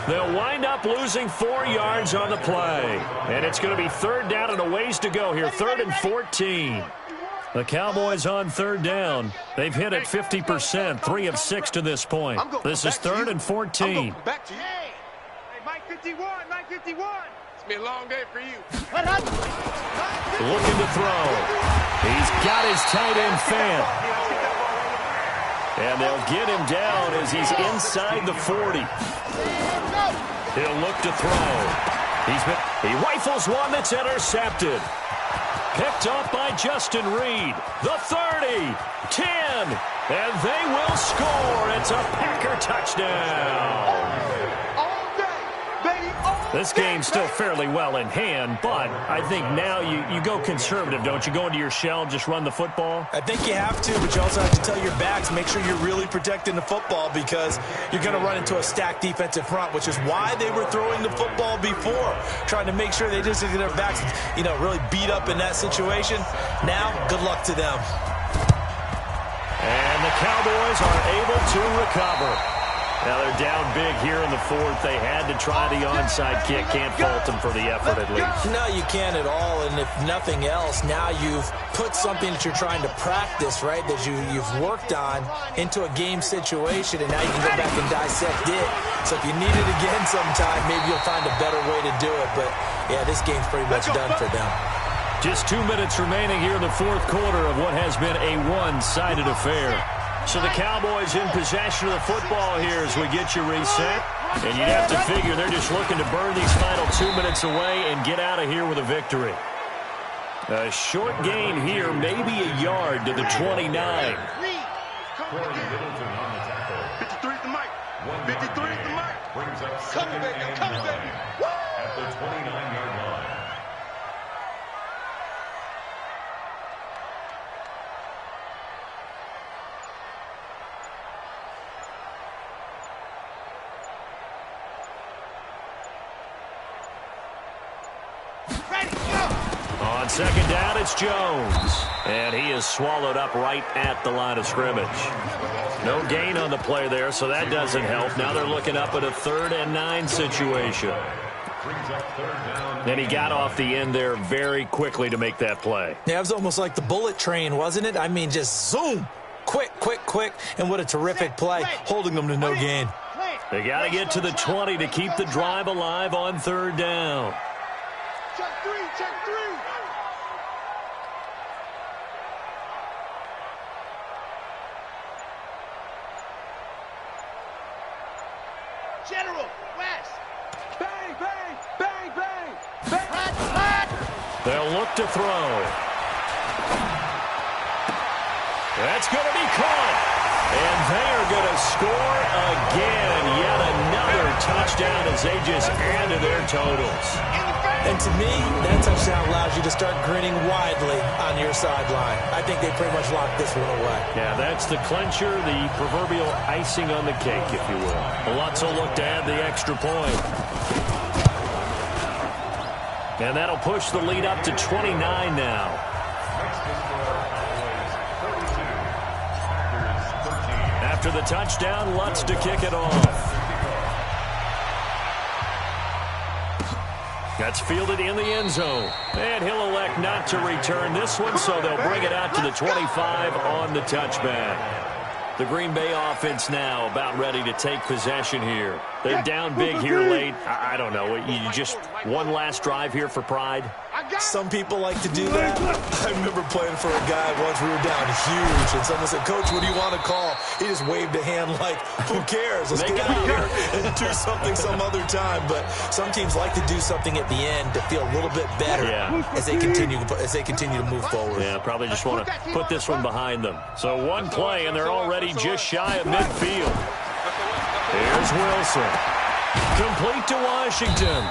They'll wind up losing 4 yards on the play. And it's going to be 3rd down and a ways to go here. 3rd and 14. The Cowboys on 3rd down. They've hit it 50%, 3 of 6 to this point. This is 3rd and 14. Back to you. Hey, Mike 51, Mike 51. Be a long day for you. Looking to throw. He's got his tight end Fant. And they'll get him down as he's inside the 40. He'll look to throw. He rifles one that's intercepted. Picked up by Justin Reed. The 30, 10, and they will score. It's a Packer touchdown. This game's still fairly well in hand, but I think now you go conservative, don't you? Go into your shell and just run the football? I think you have to, but you also have to tell your backs, make sure you're really protecting the football because you're going to run into a stacked defensive front, which is why they were throwing the football before, trying to make sure they just get their backs, really beat up in that situation. Now, good luck to them. And the Cowboys are able to recover. Now they're down big here in the 4th. They had to try the onside kick. Can't fault them for the effort at least. No, you can't at all. And if nothing else, now you've put something that you're trying to practice, right, that you've worked on into a game situation, and now you can go back and dissect it. So if you need it again sometime, maybe you'll find a better way to do it. But, yeah, this game's pretty much done for them. Just 2 minutes remaining here in the 4th quarter of what has been a one-sided affair. So the Cowboys in possession of the football here as we get you reset. And you'd have to figure they're just looking to burn these final 2 minutes away and get out of here with a victory. A short gain here, maybe a yard to the 29. 53 is the mic. 53 is the mic. Brings up second and 9 at the 29-yard line. On second down, it's Jones. And he is swallowed up right at the line of scrimmage. No gain on the play there, so that doesn't help. Now they're looking up at a 3rd and 9 situation. And he got off the end there very quickly to make that play. Yeah, it was almost like the bullet train, wasn't it? I mean, just zoom. Quick, quick, quick. And what a terrific play, holding them to no gain. They got to get to the 20 to keep the drive alive on 3rd down. Check 3, check 3. General, West. Bang, bang, bang, bang, bang. They'll look to throw. That's going to be caught. And they are going to score again. Yet another touchdown as they just add to their totals. And to me, that touchdown allows you to start grinning widely on your sideline. I think they pretty much locked this one away. Yeah, that's the clincher, the proverbial icing on the cake, if you will. Lutz will look to add the extra point. And that'll push the lead up to 29 now. After the touchdown, Lutz to kick it off. That's fielded in the end zone. And he'll elect not to return this one, so they'll bring it out to the 25 on the touchback. The Green Bay offense now about ready to take possession here. They're down big here late. I don't know. You just one last drive here for pride? Some people like to do that. I remember playing for a guy once. We were down huge, and someone said, "Coach, what do you want to call?" He just waved a hand like, "Who cares? Let's get out of here and do something some other time." But some teams like to do something at the end to feel a little bit better as they continue to move forward. Yeah, probably just want to put this one behind them. So one play, and they're already just shy of midfield. Here's Wilson. Complete to Washington.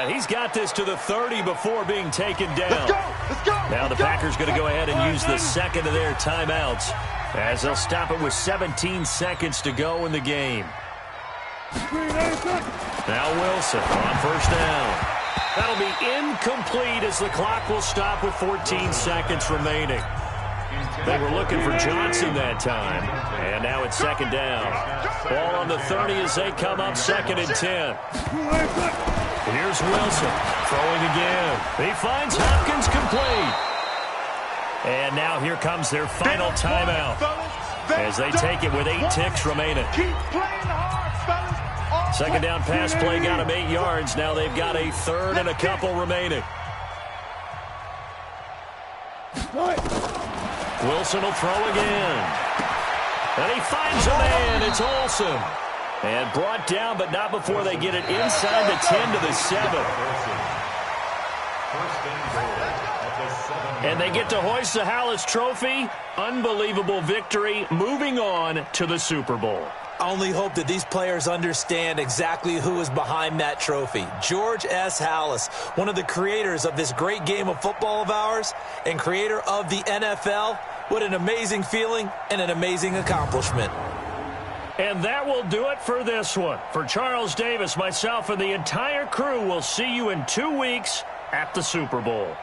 He's got this to the 30 before being taken down. Let's go. Now the Packers going to go ahead and use the second of their timeouts. As they'll stop it with 17 seconds to go in the game. Now Wilson on first down. That'll be incomplete as the clock will stop with 14 seconds remaining. They were looking for Johnson that time. And now it's second down. Ball on the 30 as they come up 2nd and 10. Here's Wilson throwing again. He finds Hopkins complete. And now here comes their final timeout as they take it with 8 ticks remaining. Second down pass play got them 8 yards. Now they've got a 3rd and a couple remaining. Wilson will throw again. And he finds a man. It's Olsen. And brought down, but not before they get it inside the 10 to the 7. And they get to hoist the Hallis Trophy. Unbelievable victory. Moving on to the Super Bowl. I only hope that these players understand exactly who is behind that trophy. George S. Hallis, one of the creators of this great game of football of ours and creator of the NFL. What an amazing feeling and an amazing accomplishment. And that will do it for this one. For Charles Davis, myself, and the entire crew, we'll see you in 2 weeks at the Super Bowl.